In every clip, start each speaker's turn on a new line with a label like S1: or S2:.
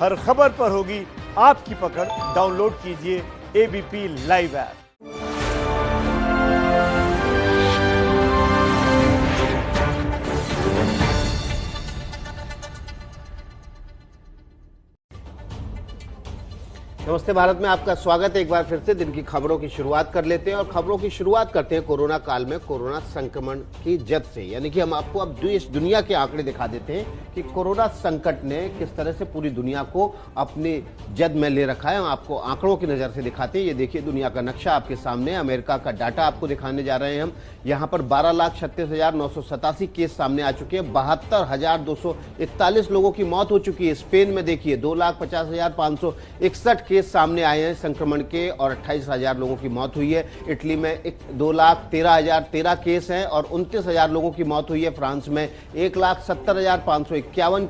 S1: हर खबर पर होगी आपकी पकड़। डाउनलोड कीजिए एबीपी लाइव ऐप।
S2: नमस्ते भारत में आपका स्वागत है। एक बार फिर से दिन की खबरों की शुरुआत कर लेते हैं और खबरों की शुरुआत करते हैं कोरोना काल में कोरोना संक्रमण की जद से। यानी कि हम आपको अब देश दुनिया के आंकड़े दिखा देते हैं कि कोरोना संकट ने किस तरह से पूरी दुनिया को अपनी जद में ले रखा है। हम आपको आंकड़ों की नजर से दिखाते हैं। ये देखिए दुनिया का नक्शा आपके सामने, अमेरिका का डाटा आपको दिखाने जा रहे हैं हम। यहाँ पर 12,36,987 केस सामने आ चुके हैं। 72,241 लोगों की मौत हो चुकी है। स्पेन में देखिए 2,50,561 केस सामने आए हैं संक्रमण के और 28,000 लोगों की मौत हुई है। इटली में 2,13,013 केस हैं और 29,000 लोगों की मौत हुई है। फ्रांस में 1,70,551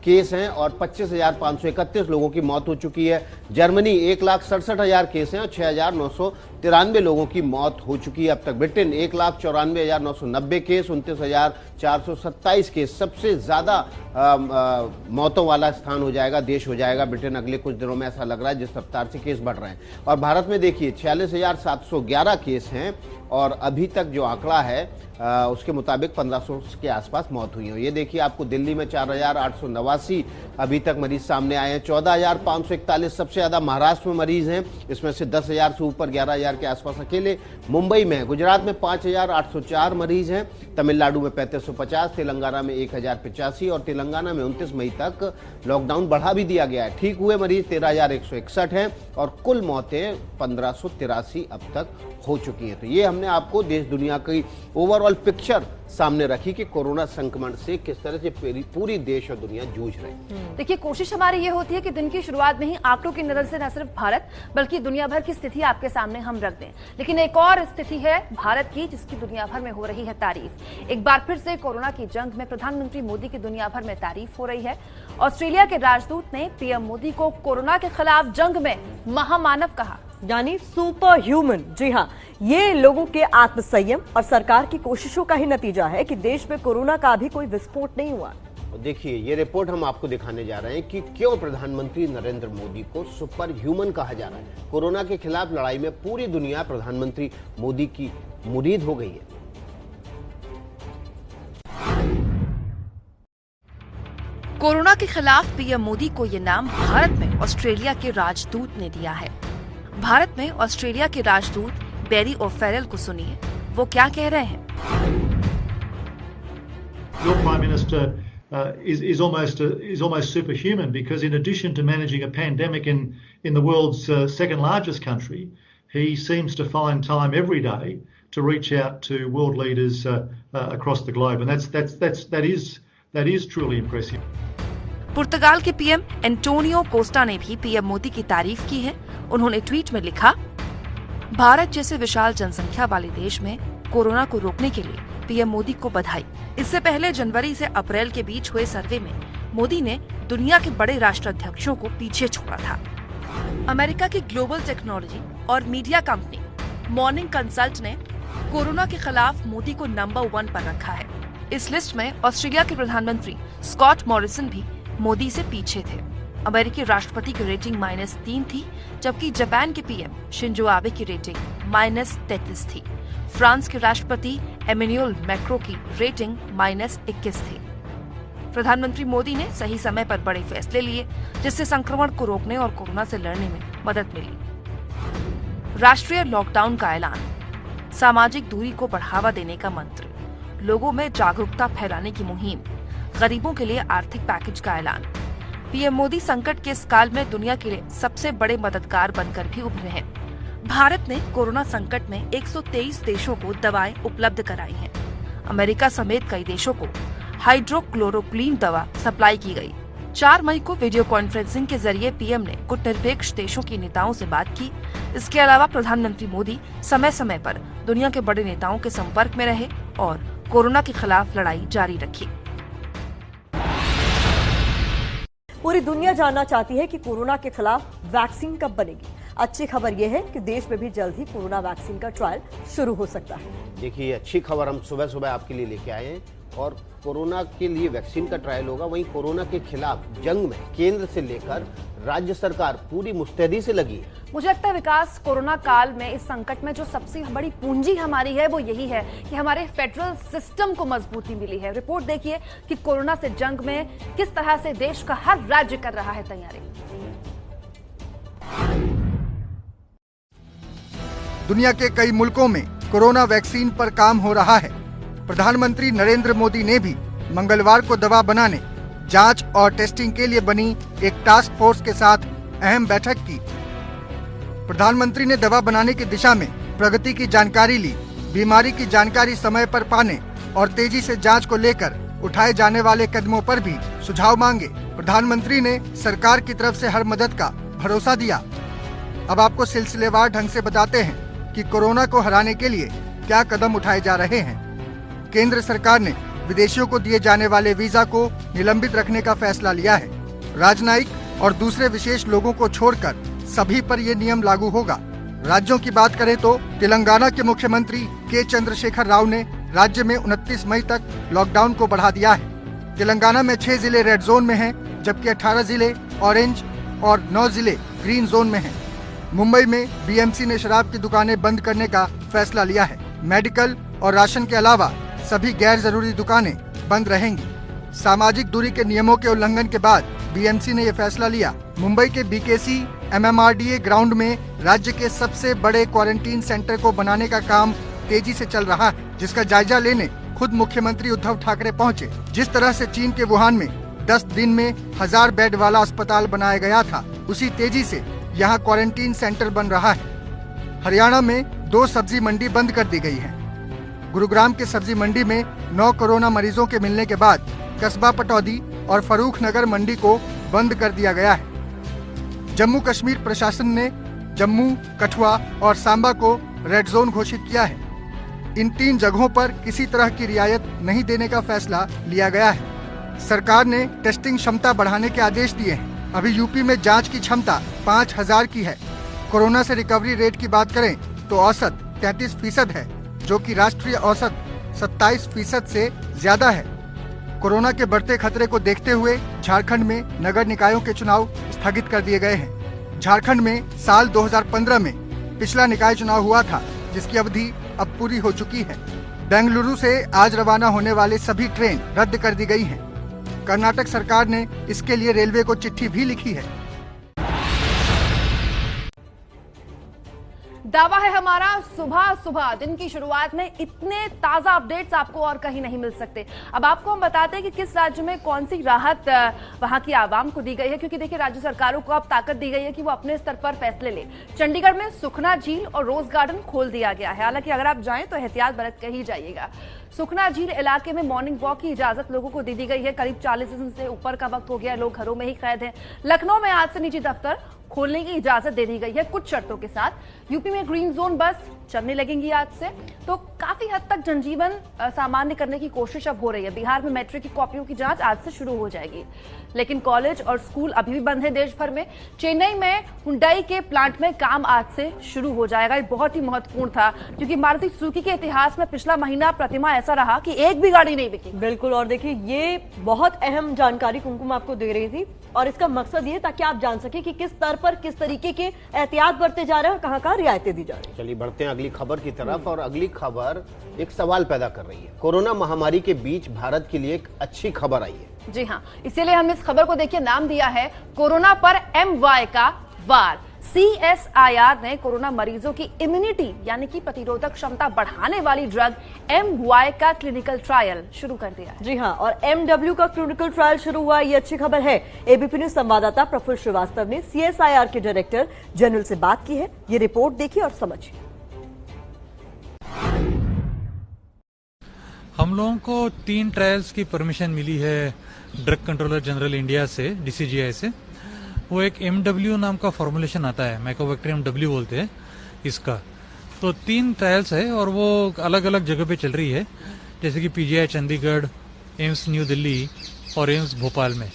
S2: केस हैं और 25,531 लोगों की मौत हो चुकी है। जर्मनी 1,67,000 केस हैं और 6,993 लोगों की मौत हो चुकी है अब तक। Britain 1,94,990 case, 29,427 case. सबसे ज्यादा मौतों वाला स्थान हो जाएगा, देश हो जाएगा ब्रिटेन अगले कुछ दिनों में, ऐसा लग रहा है जिस रफ्तार से केस बढ़ रहे हैं। और भारत में देखिए 46,711 केस हैं और अभी तक जो आंकड़ा है उसके मुताबिक 1500 के आसपास मौत हुई है। ये देखिए आपको दिल्ली में 4,889 अभी तक मरीज सामने आए हैं। 14,541 सबसे ज्यादा महाराष्ट्र में मरीज हैं, इसमें से 10,000 से ऊपर 11,000 के आसपास अकेले मुंबई में। गुजरात में 5,804 मरीज हैं, तमिलनाडु में 3,550, तेलंगाना में 1,085 और तेलंगाना में 29 मई तक लॉकडाउन बढ़ा भी दिया गया है। ठीक हुए मरीज 13,161 हैं और कुल मौतें 1,583 अब तक हो चुकी हैं। तो ये हमने आपको देश दुनिया की ओवरऑल पिक्चर सामने रखी कि कोरोना संक्रमण से किस तरह से पूरी देश और दुनिया जूझ रहे हैं।
S3: देखिए कोशिश हमारी ये होती है कि दिन की शुरुआत में ही आंकड़ों की नजर से न सिर्फ भारत बल्कि दुनिया भर की स्थिति आपके सामने हम रख दें। लेकिन एक और स्थिति है भारत की जिसकी दुनिया भर में हो रही है तारीफ। एक बार फिर से कोरोना की जंग में प्रधानमंत्री मोदी की दुनिया भर में तारीफ हो रही है। ऑस्ट्रेलिया के राजदूत ने पीएम मोदी को कोरोना के खिलाफ जंग में महामानव कहा,
S4: यानी सुपर ह्यूमन। जी हाँ, ये लोगों के आत्मसंयम और सरकार की कोशिशों का ही नतीजा है कि देश में कोरोना का अभी कोई विस्फोट नहीं हुआ।
S2: देखिए ये रिपोर्ट हम आपको दिखाने जा रहे हैं कि क्यों प्रधानमंत्री नरेंद्र मोदी को सुपर ह्यूमन कहा जा रहा है। कोरोना के खिलाफ लड़ाई में पूरी दुनिया प्रधानमंत्री मोदी की मुरीद हो गई है।
S3: कोरोना के खिलाफ पीएम मोदी को ये नाम भारत में ऑस्ट्रेलिया के राजदूत ने दिया है। भारत में ऑस्ट्रेलिया के राजदूत बेरी ओफेरल को सुनिए, वो क्या कह रहे हैं।
S5: Your Prime Minister is almost superhuman because in addition to managing a pandemic in the world's second largest country, he seems to find time every day to reach out to world leaders across the globe, and that is truly impressive.
S3: पुर्तगाल के PM Antonio Costa ने भी PM Modi की तारीफ की है। उन्होंने tweet में लिखा, भारत जैसे विशाल जनसंख्या वाले देश में कोरोना को रोकने के लिए पीएम मोदी को बधाई। इससे पहले जनवरी से अप्रैल के बीच हुए सर्वे में मोदी ने दुनिया के बड़े राष्ट्राध्यक्षों को पीछे छोड़ा था। अमेरिका की ग्लोबल टेक्नोलॉजी और मीडिया कंपनी मॉर्निंग कंसल्ट ने कोरोना के खिलाफ मोदी को नंबर 1 पर रखा है। इस लिस्ट में ऑस्ट्रेलिया के प्रधानमंत्री स्कॉट मॉरिसन भी मोदी से पीछे थे। अमेरिकी राष्ट्रपति की रेटिंग -3 थी, जबकि जापान के पीएम शिंजो आबे की रेटिंग -33 थी। फ्रांस के राष्ट्रपति एमेन्युअल मैक्रो की रेटिंग -21 थी। प्रधानमंत्री मोदी ने सही समय पर बड़े फैसले लिए, जिससे संक्रमण को रोकने और कोरोना से लड़ने में मदद मिली। राष्ट्रीय लॉकडाउन का ऐलान, सामाजिक दूरी को बढ़ावा देने का मंत्र, लोगों में जागरूकता फैलाने की मुहिम, गरीबों के लिए आर्थिक पैकेज का ऐलान। पीएम मोदी संकट के इस काल में दुनिया के लिए सबसे बड़े मददगार बनकर भी उभरे हैं। भारत ने कोरोना संकट में 123 देशों को दवाएं उपलब्ध कराई हैं। अमेरिका समेत कई देशों को हाइड्रोक्लोरोक्वीन दवा सप्लाई की गई। 4 मई को वीडियो कॉन्फ्रेंसिंग के जरिए पीएम ने गुटनिरपेक्ष देशों के नेताओं से बात की। इसके अलावा प्रधानमंत्री मोदी समय समय पर दुनिया के बड़े नेताओं के संपर्क में रहे और कोरोना के खिलाफ लड़ाई जारी रखी।
S4: पूरी दुनिया जानना चाहती है कि कोरोना के खिलाफ वैक्सीन कब बनेगी। अच्छी खबर यह है कि देश में भी जल्द ही कोरोना वैक्सीन का ट्रायल शुरू हो सकता है।
S2: देखिए अच्छी खबर हम सुबह सुबह आपके लिए लेके आए हैं। और कोरोना के लिए वैक्सीन का ट्रायल होगा, वहीं कोरोना के खिलाफ जंग में केंद्र से लेकर राज्य सरकार पूरी मुस्तैदी से लगी है।
S6: मुझे लगता है विकास, कोरोना काल में इस संकट में जो सबसे बड़ी पूंजी हमारी है वो यही है कि हमारे फेडरल सिस्टम को मजबूती मिली है। रिपोर्ट देखिए कि कोरोना से जंग में किस तरह से देश का हर राज्य कर रहा है तैयारी।
S7: दुनिया के कई मुल्कों में कोरोना वैक्सीन पर काम हो रहा है। प्रधानमंत्री नरेंद्र मोदी ने भी मंगलवार को दवा बनाने, जांच और टेस्टिंग के लिए बनी एक टास्क फोर्स के साथ अहम बैठक की। प्रधानमंत्री ने दवा बनाने की दिशा में प्रगति की जानकारी ली, बीमारी की जानकारी समय पर पाने और तेजी से जांच को लेकर उठाए जाने वाले कदमों पर भी सुझाव मांगे। प्रधानमंत्री ने सरकार की तरफ से हर मदद का भरोसा दिया। अब आपको सिलसिलेवार ढंग से बताते हैं कि कोरोना को हराने के लिए क्या कदम उठाए जा रहे हैं। केंद्र सरकार ने विदेशियों को दिए जाने वाले वीजा को निलंबित रखने का फैसला लिया है। राजनयिक और दूसरे विशेष लोगों को छोड़कर सभी पर ये नियम लागू होगा। राज्यों की बात करें तो तेलंगाना के मुख्यमंत्री के चंद्रशेखर राव ने राज्य में 29 मई तक लॉकडाउन को बढ़ा दिया है। तेलंगाना में 6 जिले रेड जोन में हैं, जबकि 18 जिले ऑरेंज और 9 जिले ग्रीन जोन में हैं। मुंबई में बीएमसी ने शराब की दुकानें बंद करने का फैसला लिया है। मेडिकल और राशन के अलावा सभी गैर जरूरी दुकानें बंद रहेंगी। सामाजिक दूरी के नियमों के उल्लंघन के बाद बीएमसी ने यह फैसला लिया। मुंबई के बीकेसी एमएमआरडीए ग्राउंड में राज्य के सबसे बड़े क्वारंटीन सेंटर को बनाने का काम तेजी से चल रहा है, जिसका जायजा लेने खुद मुख्यमंत्री उद्धव ठाकरे पहुंचे। जिस तरह से चीन के वुहान में 10 दिन में 1000 बेड वाला अस्पताल बनाया गया था, उसी तेजी से यहाँ क्वारंटीन सेंटर बन रहा है। हरियाणा में 2 सब्जी मंडी बंद कर दी गई है। गुरुग्राम के सब्जी मंडी में 9 कोरोना मरीजों के मिलने के बाद कस्बा पटौदी और फरूख नगर मंडी को बंद कर दिया गया है। जम्मू कश्मीर प्रशासन ने जम्मू, कठुआ और सांबा को रेड जोन घोषित किया है। इन 3 जगहों पर किसी तरह की रियायत नहीं देने का फैसला लिया गया है। सरकार ने टेस्टिंग क्षमता बढ़ाने के आदेश दिए हैं। अभी यूपी में जांच की क्षमता 5000 की है। कोरोना से रिकवरी रेट की बात करें तो औसत 33% है, जो कि राष्ट्रीय औसत 27% से ज्यादा है। कोरोना के बढ़ते खतरे को देखते हुए झारखंड में नगर निकायों के चुनाव स्थगित कर दिए गए हैं। झारखंड में साल 2015 में पिछला निकाय चुनाव हुआ था, जिसकी अवधि अब पूरी हो चुकी है। बेंगलुरु से आज रवाना होने वाले सभी ट्रेन रद्द कर दी गई हैं। कर्नाटक सरकार ने इसके लिए रेलवे को चिट्ठी भी लिखी है।
S6: दावा है हमारा, सुबह सुबह दिन की शुरुआत में इतने ताजा अपडेट्स आपको और कहीं नहीं मिल सकते। अब आपको हम बताते हैं कि किस राज्य में कौन सी राहत वहां की आवाम को दी गई है, क्योंकि देखिए राज्य सरकारों को अब ताकत दी गई है कि वो अपने स्तर पर फैसले ले। चंडीगढ़ में सुखना झील और रोज गार्डन खोल दिया गया है। हालांकि अगर आप जाएं तो एहतियात बरत कर ही जाइएगा। सुखना झील इलाके में मॉर्निंग वॉक की इजाजत लोगों को दे दी गई है। करीब 40 दिन से ऊपर का वक्त हो गया, लोग घरों में ही कैद हैं। लखनऊ में आज से निजी दफ्तर खोलने की इजाजत दे दी गई है कुछ शर्तों के साथ। यूपी में ग्रीन जोन बस चलने लगेंगी आज से, तो काफी हद तक जनजीवन सामान्य करने की कोशिश अब हो रही है। बिहार में मैट्रिक की कॉपियों की जांच आज से शुरू हो जाएगी, लेकिन कॉलेज और स्कूल अभी भी बंद है देश भर में। चेन्नई में हुंडई के प्लांट में काम आज से शुरू हो जाएगा। ये बहुत ही महत्वपूर्ण था, क्योंकि मारुति सुजुकी के इतिहास में पिछला महीना प्रतिमा ऐसा रहा कि एक भी गाड़ी नहीं बिकी।
S4: बिल्कुल, और देखिए ये बहुत अहम जानकारी कुमकुम आपको दे रही थी, और इसका मकसद ये ताकि आप जान सके कि किस स्तर पर किस तरीके के एहतियात बरते जा रहे हैं और कहां-कहां रियायतें दी जा रही हैं।
S2: चलिए बढ़ते हैं अगली खबर की तरफ, और अगली खबर एक सवाल पैदा कर रही है। कोरोना महामारी के बीच भारत के लिए एक अच्छी खबर आई है।
S6: जी हां, इसीलिए हमने इस खबर को देखिए नाम दिया है कोरोना पर MY का वार। CSIR ने कोरोना मरीजों की इम्यूनिटी यानी कि प्रतिरोधक क्षमता बढ़ाने वाली ड्रग MY का क्लिनिकल ट्रायल शुरू कर दिया है।
S4: जी हां, और MW का क्लिनिकल ट्रायल शुरू हुआ, ये अच्छी खबर है। एबीपी न्यूज संवाददाता प्रफुल्ल श्रीवास्तव ने CSIR के डायरेक्टर जनरल से बात की है। ये रिपोर्ट देखिए और समझिए।
S8: हम लोगों को 3 ट्रायल्स की परमिशन मिली है ड्रग कंट्रोलर जनरल इंडिया से, DCGI से। वो एक MW नाम का फॉर्मुलेशन आता है, माइकोबैक्टीरियम W बोलते हैं इसका। तो 3 ट्रायल्स है और वो अलग अलग जगह पे चल रही है, जैसे कि PGI Chandigarh, AIIMS new Delhi और एम्स भोपाल में।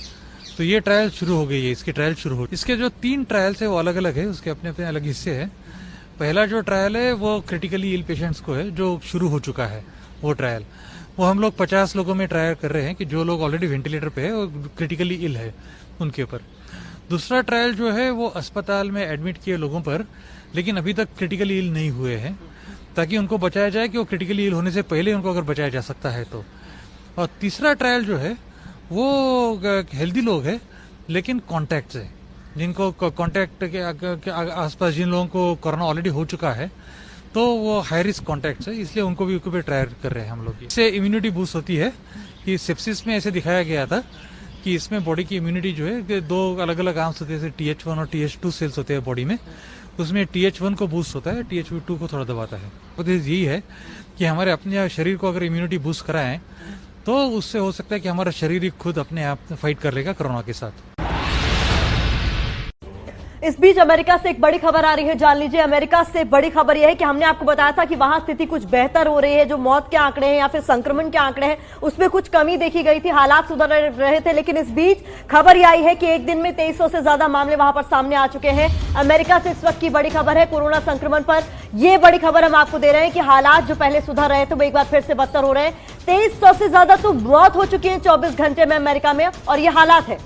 S8: तो ये ट्रायल शुरू हो गई है, इसकी ट्रायल शुरू हो। इसके जो 3 ट्रायल्स है वो अलग अलग है, उसके अपने अपने अलग हिस्से है। पहला जो ट्रायल है वो क्रिटिकली इल पेशेंट्स को है, जो शुरू हो चुका है वो ट्रायल। वो हम लोग 50 लोगों में ट्रायल कर रहे हैं कि जो लोग ऑलरेडी वेंटिलेटर पे है और क्रिटिकली इल है उनके ऊपर। दूसरा ट्रायल जो है वो अस्पताल में एडमिट किए लोगों पर, लेकिन अभी तक क्रिटिकली इल नहीं हुए हैं, ताकि उनको बचाया जाए कि वो क्रिटिकली इल होने से पहले उनको अगर बचाया जा सकता है तो। और तीसरा ट्रायल जो है वो हेल्दी लोग है लेकिन कॉन्टैक्ट है, जिनको कॉन्टैक्ट के आसपास जिन लोगों को कोरोना ऑलरेडी हो चुका है तो वो हाई रिस्क कॉन्टैक्ट है, इसलिए उनको भी ट्रायल कर रहे हैं हम लोग। इससे इम्यूनिटी बूस्ट होती है कि सेप्सिस में ऐसे दिखाया गया था कि इसमें बॉडी की इम्यूनिटी जो है 2 अलग अलग आर्म्स होते हैं, जैसे TH1 और TH2 सेल्स होते हैं बॉडी में, उसमें TH1 को बूस्ट होता है, TH2 को थोड़ा दबाता है। तो यही है कि हमारे अपने शरीर को अगर इम्यूनिटी बूस्ट कराएं तो उससे हो सकता है कि हमारा शरीर ही खुद अपने आप फाइट कर लेगा कोरोना के साथ।
S4: इस बीच अमेरिका से एक बड़ी खबर आ रही है, जान लीजिए। अमेरिका से बड़ी खबर यह है कि हमने आपको बताया था कि वहां स्थिति कुछ बेहतर हो रही है, जो मौत के आंकड़े हैं या फिर संक्रमण के आंकड़े हैं उसमें कुछ कमी देखी गई थी, हालात सुधर रहे थे। लेकिन इस बीच खबर यह आई है कि एक दिन में 2300 से ज्यादा मामले वहां पर सामने आ चुके हैं। अमेरिका से इस वक्त की बड़ी खबर है कोरोना संक्रमण पर। यह बड़ी खबर हम आपको दे रहे हैं कि हालात जो पहले सुधर रहे थे वो एक बार फिर से बदतर हो रहे हैं। 2300 से ज्यादा तो मौत हो चुकी है 24 घंटे में अमेरिका में, और ये हालात है।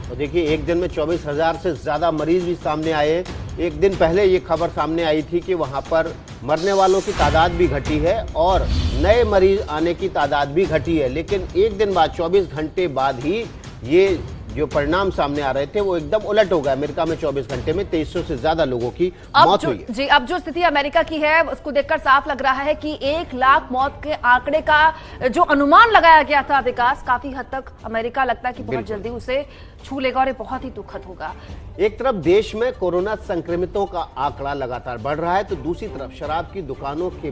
S2: तो देखिए, एक दिन में 24,000 से ज्यादा मरीज भी सामने आए। एक दिन पहले ये खबर सामने आई थी कि वहां पर मरने वालों की तादाद भी घटी है और नए मरीज आने की तादाद भी घटी है, लेकिन एक दिन बाद 24 घंटे बाद ही ये जो परिणाम सामने आ रहे थे वो एकदम उलट हो गया। अमेरिका में 24 घंटे में 2300 से ज्यादा लोगों की मौत हुई है।
S6: जी, अब जो स्थिति अमेरिका की है उसको देखकर साफ लग रहा है कि 1 लाख मौत के आंकड़े का जो अनुमान लगाया गया था विकास, काफी हद तक अमेरिका लगता है कि बहुत जल्दी उसे छू लेगा और ये बहुत ही दुखद होगा।
S2: एक तरफ देश में कोरोना संक्रमितों का आंकड़ा लगातार बढ़ रहा है तो दूसरी तरफ शराब की दुकानों के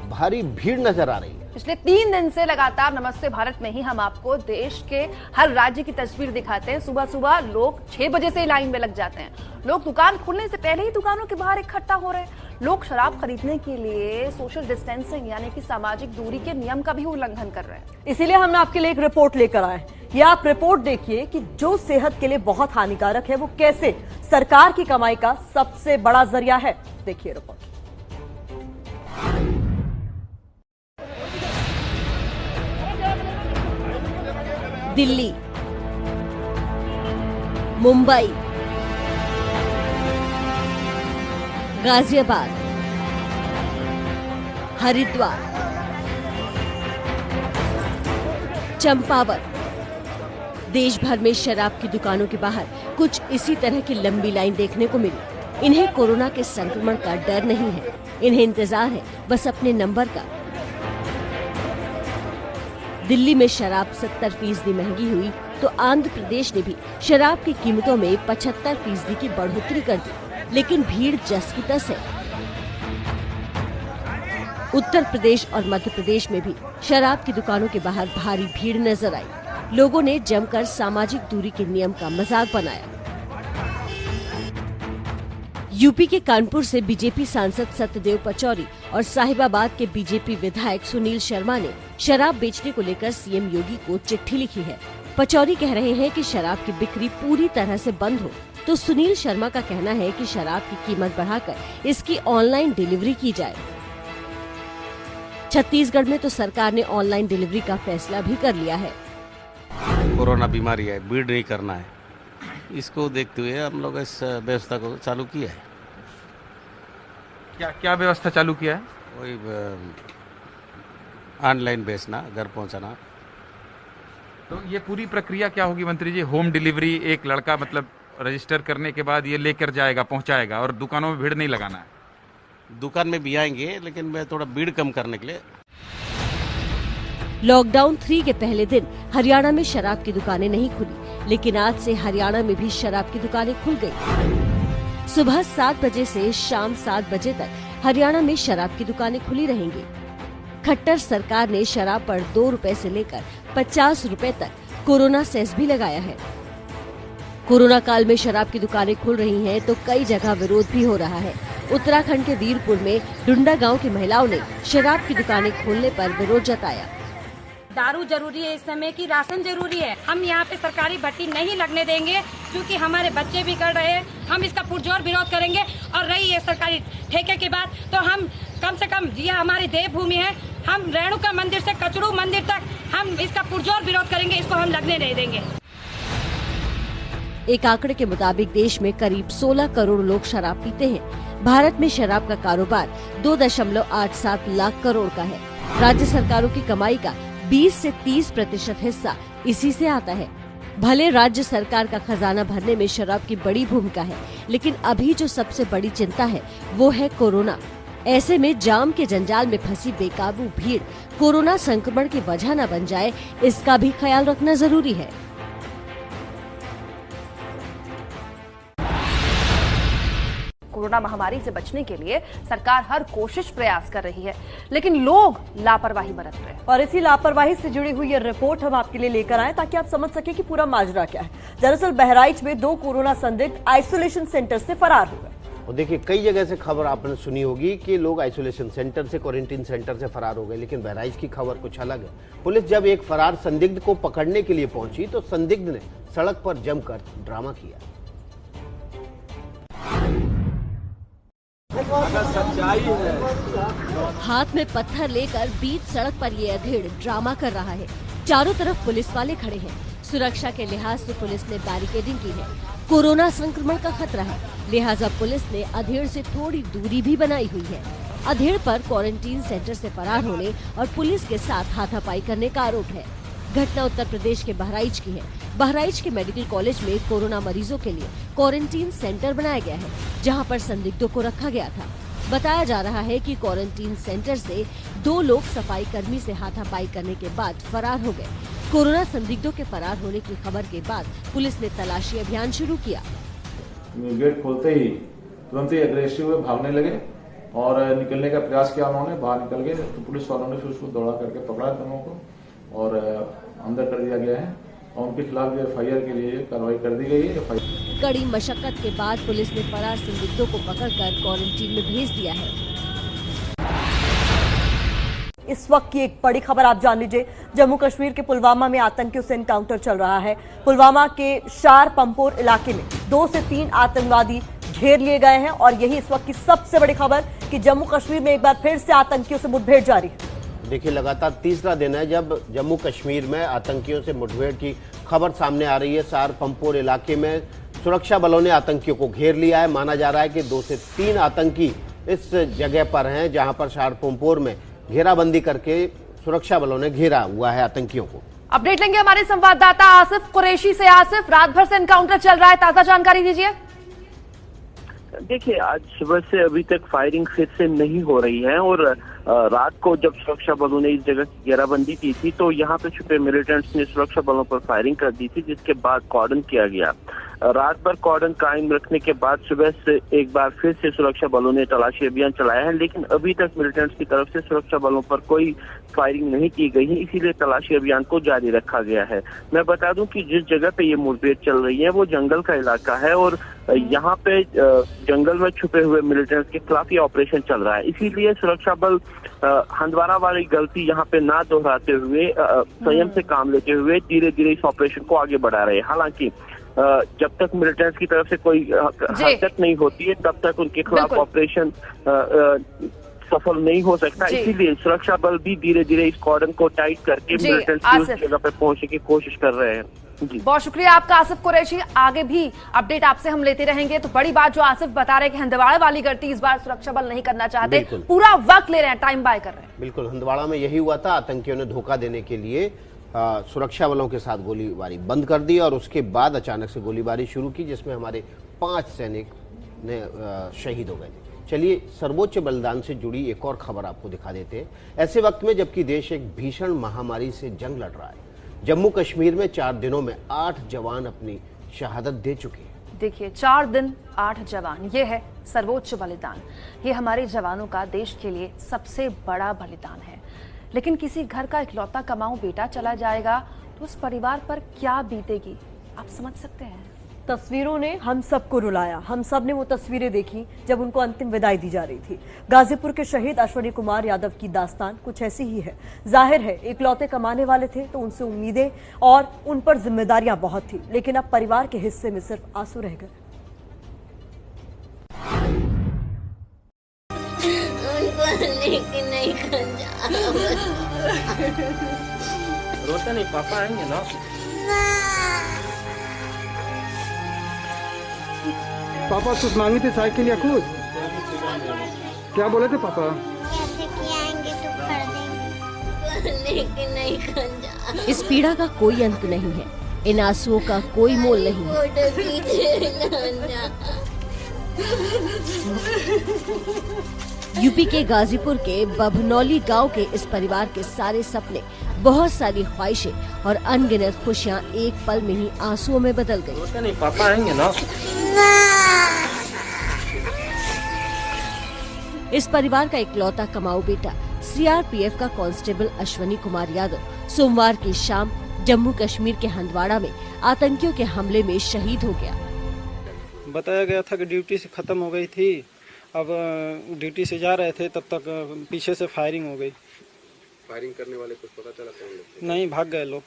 S2: भारी भीड़ नजर आ रही है।
S6: पिछले 3 दिन से लगातार नमस्ते भारत में ही हम आपको देश के हर राज्य की तस्वीर दिखाते हैं। सुबह सुबह लोग 6 बजे से लाइन में लग जाते हैं, लोग दुकान खुलने से पहले ही दुकानों के बाहर इकट्ठा हो रहे हैं। लोग शराब खरीदने के लिए सोशल डिस्टेंसिंग यानी कि सामाजिक दूरी के नियम का भी उल्लंघन कर रहे हैं।
S4: इसीलिए हमने आपके लिए एक रिपोर्ट लेकर आए हैं। ये आप रिपोर्ट देखिए कि जो सेहत के लिए बहुत हानिकारक है वो कैसे सरकार की कमाई का सबसे बड़ा जरिया है। देखिए रिपोर्ट। दिल्ली, मुंबई, गाजियाबाद, हरिद्वार, चंपावत, देश भर में शराब की दुकानों के बाहर कुछ इसी तरह की लंबी लाइन देखने को मिली। इन्हें कोरोना के संक्रमण का डर नहीं है, इन्हें इंतजार है बस अपने नंबर का। दिल्ली में शराब 70% महंगी हुई तो आंध्र प्रदेश ने भी शराब की कीमतों में 75% की बढ़ोतरी कर दी, लेकिन भीड़ जस की तस है। उत्तर प्रदेश और मध्य प्रदेश में भी शराब की दुकानों के बाहर भारी भीड़ नजर आई। लोगों ने जमकर सामाजिक दूरी के नियम का मजाक बनाया। यूपी के कानपुर से बीजेपी सांसद सत्यदेव पचौरी और साहिबाबाद के बीजेपी विधायक सुनील शर्मा ने शराब बेचने को लेकर सीएम योगी को चिट्ठी लिखी है। पचौरी कह रहे हैं कि शराब की बिक्री पूरी तरह से बंद हो, तो सुनील शर्मा का कहना है कि शराब की कीमत बढ़ाकर इसकी ऑनलाइन डिलीवरी की जाए। छत्तीसगढ़ में तो सरकार ने ऑनलाइन डिलीवरी का फैसला भी कर लिया है।
S9: कोरोना बीमारी है, भीड़ नहीं करना है, इसको देखते हुए हम लोग इस व्यवस्था को चालू किया है।
S10: क्या व्यवस्था चालू किया है?
S9: वही ऑनलाइन बेचना, घर पहुंचाना।
S10: तो ये पूरी प्रक्रिया क्या होगी मंत्री जी? होम डिलीवरी, एक लड़का मतलब रजिस्टर करने के बाद ये लेकर जाएगा, पहुंचाएगा, और दुकानों में भीड़ नहीं लगाना है?
S9: दुकान में भी आएंगे, लेकिन मैं थोड़ा भीड़ कम करने के लिए।
S4: लॉकडाउन 3 के पहले दिन हरियाणा में शराब की दुकानें नहीं खुली, लेकिन आज से हरियाणा में भी शराब की दुकानें खुल गई। सुबह 7 बजे से शाम 7 बजे तक हरियाणा में शराब की दुकानें खुली रहेंगी। खट्टर सरकार ने शराब पर 2 रुपए से लेकर 50 रुपए तक कोरोना सेस भी लगाया है। कोरोना काल में शराब की दुकानें खुल रही हैं, तो कई जगह विरोध भी हो रहा है। उत्तराखंड के वीरपुर में डुंडा गांव की महिलाओं ने शराब की दुकानें खोलने पर विरोध जताया।
S11: दारू जरूरी है, इस समय की राशन जरूरी है। हम यहाँ पे सरकारी भट्टी नहीं लगने देंगे क्योंकि हमारे बच्चे भी कर रहे हैं। हम इसका पुरजोर विरोध करेंगे। और रही है सरकारी ठेके की बात, तो हम कम से कम ये हमारी देवभूमि है, हम रेणुका मंदिर से कचड़ू मंदिर तक हम इसका पुरजोर विरोध करेंगे, इसको हम लगने नहीं देंगे।
S12: एक आंकड़े के मुताबिक देश में करीब 16 करोड़ लोग शराब पीते हैं। भारत में शराब का कारोबार 2.87 लाख करोड़ का है। राज्य सरकारों की कमाई का 20 से 30% हिस्सा इसी से आता है। भले राज्य सरकार का खजाना भरने में शराब की बड़ी भूमिका है, लेकिन अभी जो सबसे बड़ी चिंता है वो है कोरोना। ऐसे में जाम के जंजाल में फंसी बेकाबू भीड़ कोरोना संक्रमण की वजह न बन जाए, इसका भी ख्याल रखना जरूरी है।
S6: कोरोना महामारी से बचने के लिए सरकार हर कोशिश प्रयास कर रही है, लेकिन लोग लापरवाही बरत रहे हैं।
S4: और इसी लापरवाही से जुड़ी हुई ये रिपोर्ट हम आपके लिए लेकर आए ताकि आप समझ सके कि पूरा माजरा क्या है। दरअसल बहराइच में 2 कोरोना संदिग्ध आइसोलेशन सेंटर से फरार हो गए।
S2: और देखिए, कई जगह से खबर आपने सुनी होगी कि लोग आइसोलेशन सेंटर से, क्वारंटीन सेंटर से फरार हो गए, लेकिन बहराइच की खबर कुछ अलग है। पुलिस जब एक फरार संदिग्ध को पकड़ने के लिए पहुंची तो संदिग्ध ने सड़क पर जमकर ड्रामा किया।
S12: हाथ में पत्थर लेकर बीच सड़क पर ये अधेड़ ड्रामा कर रहा है। चारों तरफ पुलिस वाले खड़े हैं। सुरक्षा के लिहाज से पुलिस ने बैरिकेडिंग की है। कोरोना संक्रमण का खतरा है, लिहाजा पुलिस ने अधेड़ से थोड़ी दूरी भी बनाई हुई है। अधेड़ पर क्वारंटीन सेंटर से फरार होने और पुलिस के साथ हाथापाई करने का आरोप है। घटना उत्तर प्रदेश के बहराइच की है। बहराइच के मेडिकल कॉलेज में कोरोना मरीजों के लिए क्वारंटीन सेंटर बनाया गया है, जहां पर संदिग्धों को रखा गया था। बताया जा रहा है कि क्वारंटीन सेंटर से 2 लोग सफाई कर्मी से हाथापाई करने के बाद फरार हो गए। कोरोना संदिग्धों के फरार होने की खबर के बाद पुलिस ने तलाशी अभियान शुरू किया।
S13: गेट खोलते ही तुरंत ही एग्रेसिव हुए, भागने लगे और निकलने का प्रयास किया उन्होंने। बाहर निकल गए तो पुलिस वालों ने फिर उसको दौड़ा करके पकड़ा दोनों को और अंदर कर दिया गया है और उनके खिलाफ जो FIR के लिए कार्रवाई कर दी गई है।
S12: कड़ी मशक्कत के बाद पुलिस ने फरार संदिग्धों को पकड़कर क्वारंटीन में भेज दिया है।
S4: इस वक्त की एक बड़ी खबर आप जान लीजिए। जम्मू कश्मीर के पुलवामा में आतंकियों से एनकाउंटर चल रहा है। पुलवामा के शार पंपोर इलाके में 2 से 3 आतंकवादी घेर लिए गए हैं और यही इस वक्त की सबसे बड़ी खबर कि जम्मू कश्मीर में एक बार फिर से आतंकियों से मुठभेड़ जारी है।
S2: देखिए, लगातार तीसरा दिन है जब जम्मू कश्मीर में आतंकियों से मुठभेड़ की खबर सामने आ रही है। सार पंपोर इलाके में सुरक्षा बलों ने आतंकियों को घेर लिया है। माना जा रहा है कि 2 से 3 आतंकी इस जगह पर हैं जहां पर शार पंपोर में घेराबंदी करके सुरक्षा बलों ने घेरा हुआ है आतंकियों को।
S6: अपडेट लेंगे हमारे संवाददाता आसिफ कुरैशी से। आसिफ, रात भर से एनकाउंटर चल रहा है, ताजा जानकारी दीजिए।
S14: देखिए, आज सुबह से अभी तक फायरिंग फिर से नहीं हो रही है और रात को जब सुरक्षा बलों ने इस जगह की घेराबंदी की थी तो यहाँ पे छुपे मिलिटेंट्स ने सुरक्षा बलों पर फायरिंग कर दी थी, जिसके बाद कॉर्डन किया गया। रात भर कॉर्डन कायम रखने के बाद सुबह से एक बार फिर से सुरक्षा बलों ने तलाशी अभियान चलाया है, लेकिन अभी तक मिलिटेंट्स की तरफ से सुरक्षा बलों पर कोई फायरिंग नहीं की गई है, इसीलिए तलाशी अभियान को जारी रखा गया है। मैं बता दूं कि जिस जगह पे ये मुठभेड़ चल रही है वो जंगल का इलाका है और यहाँ पे जंगल में छुपे हुए मिलिटेंट्स के खिलाफ ये ऑपरेशन चल रहा है। इसीलिए सुरक्षा बल हंदवाड़ा वाली गलती यहाँ पे ना दोहराते हुए संयम से काम लेते हुए धीरे धीरे इस ऑपरेशन को आगे बढ़ा रहे हैं। हालांकि जब तक मिलिटेंट्स की तरफ से कोई हरकत नहीं होती है तब तक उनके खिलाफ ऑपरेशन सफल नहीं हो सकता, इसीलिए सुरक्षा बल भी धीरे धीरे इस कॉर्डन को टाइट करके मिलिटेंट्स की उस जगह पे पहुंचने की कोशिश कर रहे हैं। जी,
S6: बहुत शुक्रिया आपका आसिफ कुरैशी। आगे भी अपडेट आपसे हम लेते रहेंगे। तो बड़ी बात जो आसिफ बता रहे हैं कि हंदवाड़ा वाली गलती इस बार सुरक्षा बल नहीं करना चाहते, पूरा वक्त ले रहे हैं, टाइम बाय कर रहे हैं।
S2: बिल्कुल, हंदवाड़ा में यही हुआ था। आतंकियों ने धोखा देने के लिए सुरक्षा बलों के साथ गोलीबारी बंद कर दी और उसके बाद अचानक से गोलीबारी शुरू की, जिसमें हमारे 5 सैनिक ने शहीद हो गए। चलिए, सर्वोच्च बलिदान से जुड़ी एक और खबर आपको दिखा देते हैं। ऐसे वक्त में जबकि देश एक भीषण महामारी से जंग लड़ रहा है, जम्मू कश्मीर में 4 दिनों में 8 जवान अपनी शहादत दे चुके हैं।
S6: देखिए, 4 दिन 8 जवान, ये है सर्वोच्च बलिदान। ये हमारे जवानों का देश के लिए सबसे बड़ा बलिदान है। लेकिन किसी घर का इकलौता कमाऊं बेटा चला जाएगा तो उस परिवार पर क्या बीतेगी, आप समझ सकते हैं।
S4: तस्वीरों ने हम सबको रुलाया। हम सब ने वो तस्वीरें देखी जब उनको अंतिम विदाई दी जा रही थी। गाजीपुर के शहीद अश्वनी कुमार यादव की दास्तान कुछ ऐसी ही है। जाहिर है इकलौते कमाने वाले थे तो उनसे उम्मीदें और उन पर जिम्मेदारियां बहुत थी, लेकिन अब परिवार के हिस्से में सिर्फ आंसू रह गए।
S15: रोते नहीं, पापा आएंगे ना।
S16: पापा कुछ मांगी थी, साइकिल या कुछ? क्या बोले थे पापा?
S12: लेकिन नहीं खंजा। इस पीड़ा का कोई अंत नहीं है, इन आंसुओं का कोई मोल नहीं है। यूपी के गाजीपुर के बभनौली गांव के इस परिवार के सारे सपने, बहुत सारी ख्वाहिशें और अनगिनत खुशियां एक पल में ही आंसुओं में बदल गई।
S15: रोते नहीं, पापा आएंगे ना।
S12: इस परिवार का इकलौता कमाऊ बेटा सीआरपीएफ का कांस्टेबल अश्वनी कुमार यादव सोमवार की शाम जम्मू कश्मीर के हंदवाड़ा में आतंकियों के हमले में शहीद हो गया।
S16: बताया गया था कि ड्यूटी से खत्म हो गई थी, अब ड्यूटी से जा रहे थे तब तक पीछे से फायरिंग हो गई।
S17: फायरिंग करने वाले कुछ पता चला कौन लोग थे?
S16: नहीं, भाग गए लोग।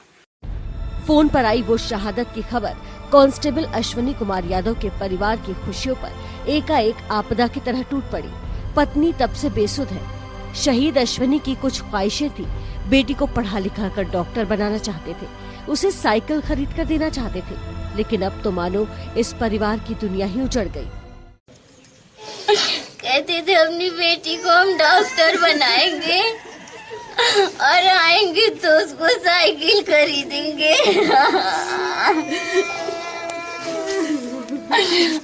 S12: फोन पर आई वो शहादत की खबर कांस्टेबल अश्वनी कुमार यादव के परिवार की खुशियों पर एकाएक आपदा की तरह टूट पड़ी। पत्नी तब से बेसुध है। शहीद अश्वनी की कुछ ख्वाहिशें थी। बेटी को पढ़ा लिखा कर डॉक्टर बनाना चाहते थे, उसे साइकिल खरीद कर देना चाहते थे, लेकिन अब तो मानो इस परिवार की दुनिया ही उजड़ गई।
S18: कहते थे अपनी बेटी को हम डॉक्टर बनाएंगे और आएंगे तो उसको साइकिल खरीदेंगे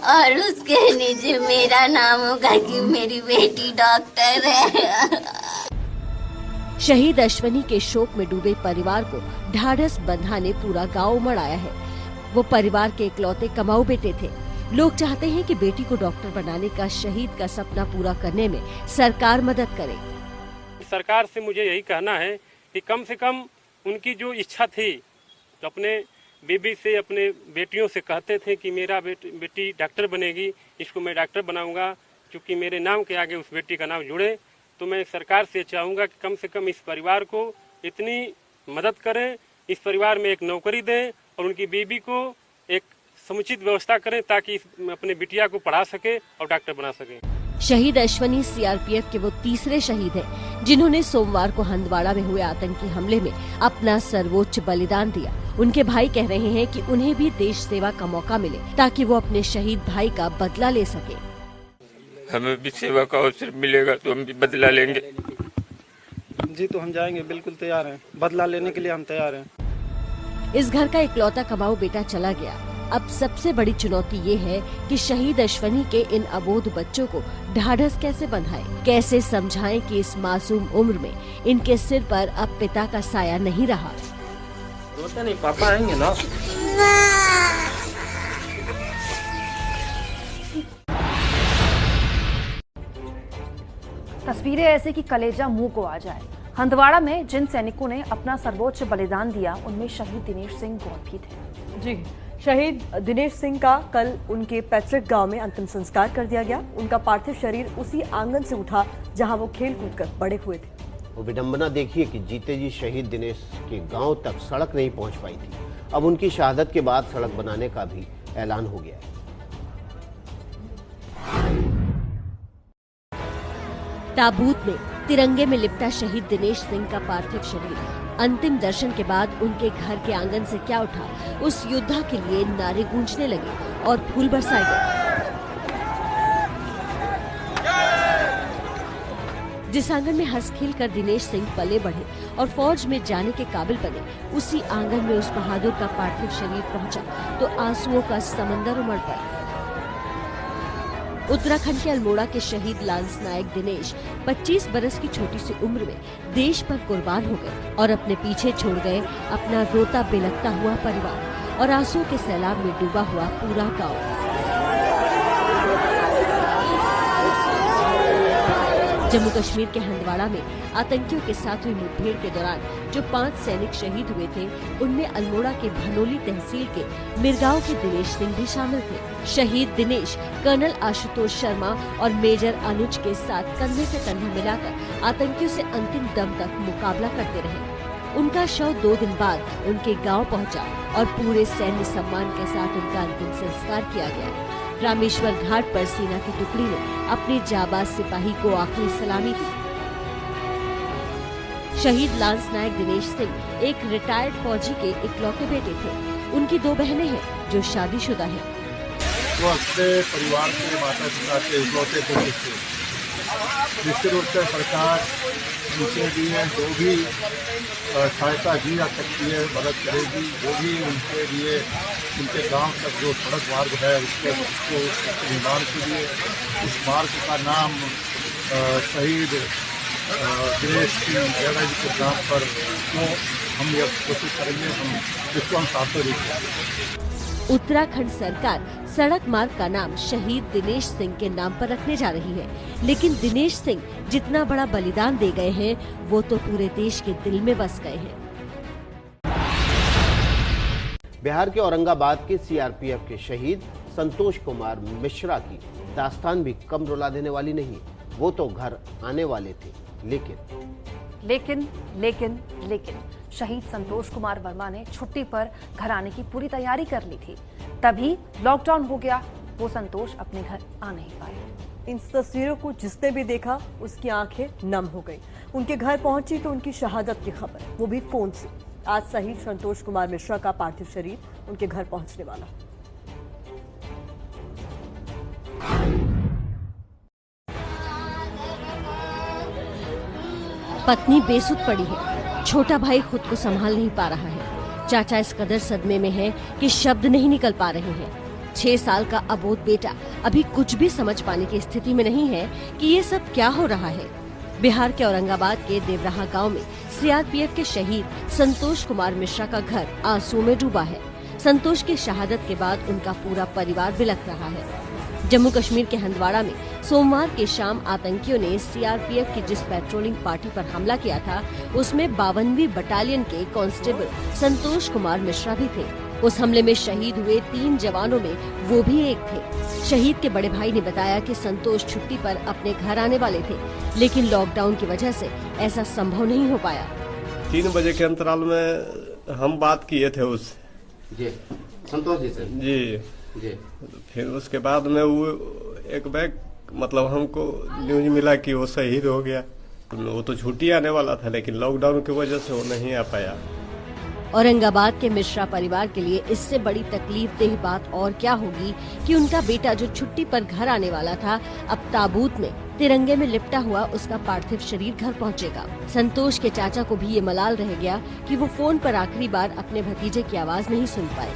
S18: और उसके नीचे मेरा नाम होगा कि मेरी बेटी डॉक्टर है।
S12: शहीद अश्वनी के शोक में डूबे परिवार को ढाढ़स बंधाने पूरा गांव उमड़ आया है। वो परिवार के इकलौते कमाऊ बेटे थे। लोग चाहते हैं कि बेटी को डॉक्टर बनाने का शहीद का सपना पूरा करने में सरकार मदद करे।
S19: सरकार से मुझे यही कहना है कि कम से कम उनकी जो इच्छा थी, तो अपने बीबी से, अपने बेटियों से कहते थे कि मेरा बेटी डॉक्टर बनेगी, इसको मैं डॉक्टर बनाऊंगा, क्योंकि मेरे नाम के आगे उस बेटी का नाम जुड़े। तो मैं सरकार से चाहूंगा कि कम से कम इस परिवार को इतनी मदद करें, इस परिवार में एक नौकरी दें और उनकी बीबी को एक समुचित व्यवस्था करें ताकि अपने बिटिया को पढ़ा सके और डॉक्टर बना सके।
S12: शहीद अश्वनी सीआरपीएफ के वो तीसरे शहीद हैं जिन्होंने सोमवार को हंदवाड़ा में हुए आतंकी हमले में अपना सर्वोच्च बलिदान दिया। उनके भाई कह रहे हैं कि उन्हें भी देश सेवा का मौका मिले ताकि वो अपने शहीद भाई का बदला ले सके।
S20: हमें भी सेवा का अवसर मिलेगा तो हम भी बदला लेंगे।
S16: जी तो हम जाएंगे, बिल्कुल तैयार हैं, बदला लेने के लिए हम तैयार हैं।
S12: इस घर का इकलौता कमाऊ बेटा चला गया। अब सबसे बड़ी चुनौती ये है कि शहीद अश्वनी के इन अबोध बच्चों को ढाढ़स कैसे बंधाएं, कैसे समझाएं कि इस मासूम उम्र में इनके सिर पर अब पिता का साया नहीं रहा।
S15: रोते नहीं, पापा आएंगे ना।
S6: तस्वीरें ऐसे कि कलेजा मुंह को आ जाए। हंदवाड़ा में जिन सैनिकों ने अपना सर्वोच्च बलिदान दिया उनमें शहीद दिनेश सिंह गौर भी थे।
S4: जी, शहीद दिनेश सिंह का कल उनके पैतृक गांव में अंतिम संस्कार कर दिया गया। उनका पार्थिव शरीर उसी आंगन से उठा जहां वो खेल कूद कर बड़े हुए थे।
S2: वो विडंबना देखिए कि जीते जी शहीद दिनेश के गांव तक सड़क नहीं पहुंच पाई थी। अब उनकी शहादत के बाद सड़क बनाने का भी ऐलान हो गया है।
S12: ताबूत में तिरंगे में लिपटा शहीद दिनेश सिंह का पार्थिव शरीर अंतिम दर्शन के बाद उनके घर के आंगन से क्या उठा, उस योद्धा के लिए नारे गूंजने लगे और फूल बरसाए गए। जिस आंगन में हंस खेल कर दिनेश सिंह पले बढ़े और फौज में जाने के काबिल बने, उसी आंगन में उस बहादुर का पार्थिव शरीर पहुंचा तो आंसुओं का समंदर उमड़ पड़ा। उत्तराखंड के अल्मोड़ा के शहीद लांस नायक दिनेश 25 बरस की छोटी सी उम्र में देश पर कुर्बान हो गए और अपने पीछे छोड़ गए अपना रोता बिलखता हुआ परिवार और आंसुओं के सैलाब में डूबा हुआ पूरा गांव। जम्मू कश्मीर के हंदवाड़ा में आतंकियों के साथ हुई मुठभेड़ के दौरान जो 5 सैनिक शहीद हुए थे, उनमें अल्मोड़ा के भनोली तहसील के मिरगांव के दिनेश सिंह भी शामिल थे। शहीद दिनेश कर्नल आशुतोष शर्मा और मेजर अनुज के साथ कंधे से कंधा मिलाकर आतंकियों से अंतिम दम तक मुकाबला करते रहे। उनका शव 2 दिन बाद उनके गांव पहुंचा और पूरे सैन्य सम्मान के साथ उनका अंतिम संस्कार किया गया। रामेश्वर घाट पर सेना की टुकड़ी ने अपने जाबाज सिपाही को आखिरी सलामी दी। शहीद लांस नायक दिनेश सिंह एक रिटायर्ड फौजी के इकलौते बेटे थे। उनकी 2 बहनें हैं जो शादीशुदा हैं।
S21: वो अपने परिवार के माता पिता के इकलौते बेटे थे। निश्चित रूप से सरकार उनके लिए जो भी सहायता दी जा सकती है मदद करेगी। जो भी उनके लिए उनके गांव तक जो सड़क मार्ग है उसको निर्माण के लिए उस मार्ग का नाम शहीद दिनेश सिंह के नाम पर हम यह कोशिश करेंगे। हम जिसको हम सार्थक देंगे।
S12: उत्तराखंड सरकार सड़क मार्ग का नाम शहीद दिनेश सिंह के नाम पर रखने जा रही है, लेकिन दिनेश सिंह जितना बड़ा बलिदान दे गए हैं वो तो पूरे देश के दिल में बस गए हैं।
S2: बिहार के औरंगाबाद के सीआरपीएफ के शहीद संतोष कुमार मिश्रा की दास्तान भी कम रुला देने वाली नहीं। वो तो घर आने वाले थे,
S6: लेकिन शहीद संतोष कुमार वर्मा ने छुट्टी पर घर आने की पूरी तैयारी कर ली थी, तभी लॉकडाउन हो गया। वो संतोष अपने घर आ नहीं पाए।
S4: इन तस्वीरों को जिसने भी देखा उसकी आंखें नम हो गई। उनके घर पहुंची तो उनकी शहादत की खबर, वो भी फोन से। आज शहीद संतोष कुमार मिश्रा का पार्थिव शरीर उनके घर पहुंचने वाला।
S12: पत्नी बेसुध पड़ी है, छोटा भाई खुद को संभाल नहीं पा रहा है। चाचा इस कदर सदमे में है कि शब्द नहीं निकल पा रहे हैं। 6 साल का अबोध बेटा अभी कुछ भी समझ पाने की स्थिति में नहीं है कि ये सब क्या हो रहा है। बिहार के औरंगाबाद के देवराहा गांव में सीआरपीएफ के शहीद संतोष कुमार मिश्रा का घर आंसू में डूबा है। संतोष की शहादत के बाद उनका पूरा परिवार बिलख रहा है। जम्मू कश्मीर के हंदवाड़ा में सोमवार की शाम आतंकियों ने सीआरपीएफ की जिस पेट्रोलिंग पार्टी पर हमला किया था, उसमें 52वीं बटालियन के कांस्टेबल संतोष कुमार मिश्रा भी थे। उस हमले में शहीद हुए 3 जवानों में वो भी एक थे। शहीद के बड़े भाई ने बताया कि संतोष छुट्टी पर अपने घर आने वाले थे, लेकिन लॉकडाउन की वजह से ऐसा संभव नहीं हो पाया।
S21: 3 बजे के अंतराल में हम बात किए थे उससे
S2: जी, संतोष जी से
S21: जी। फिर उसके बाद में वो एक बैग मतलब हमको न्यूज मिला कि वो शहीद हो गया। वो तो छुट्टी आने वाला था, लेकिन लॉकडाउन की वजह से वो नहीं आ पाया।
S12: औरंगाबाद के मिश्रा परिवार के लिए इससे बड़ी तकलीफदेह बात और क्या होगी कि उनका बेटा जो छुट्टी पर घर आने वाला था, अब ताबूत में तिरंगे में लिपटा हुआ उसका पार्थिव शरीर घर पहुंचेगा। संतोष के चाचा को भी ये मलाल रह गया कि वो फोन पर आखिरी बार अपने भतीजे की आवाज नहीं सुन पाए।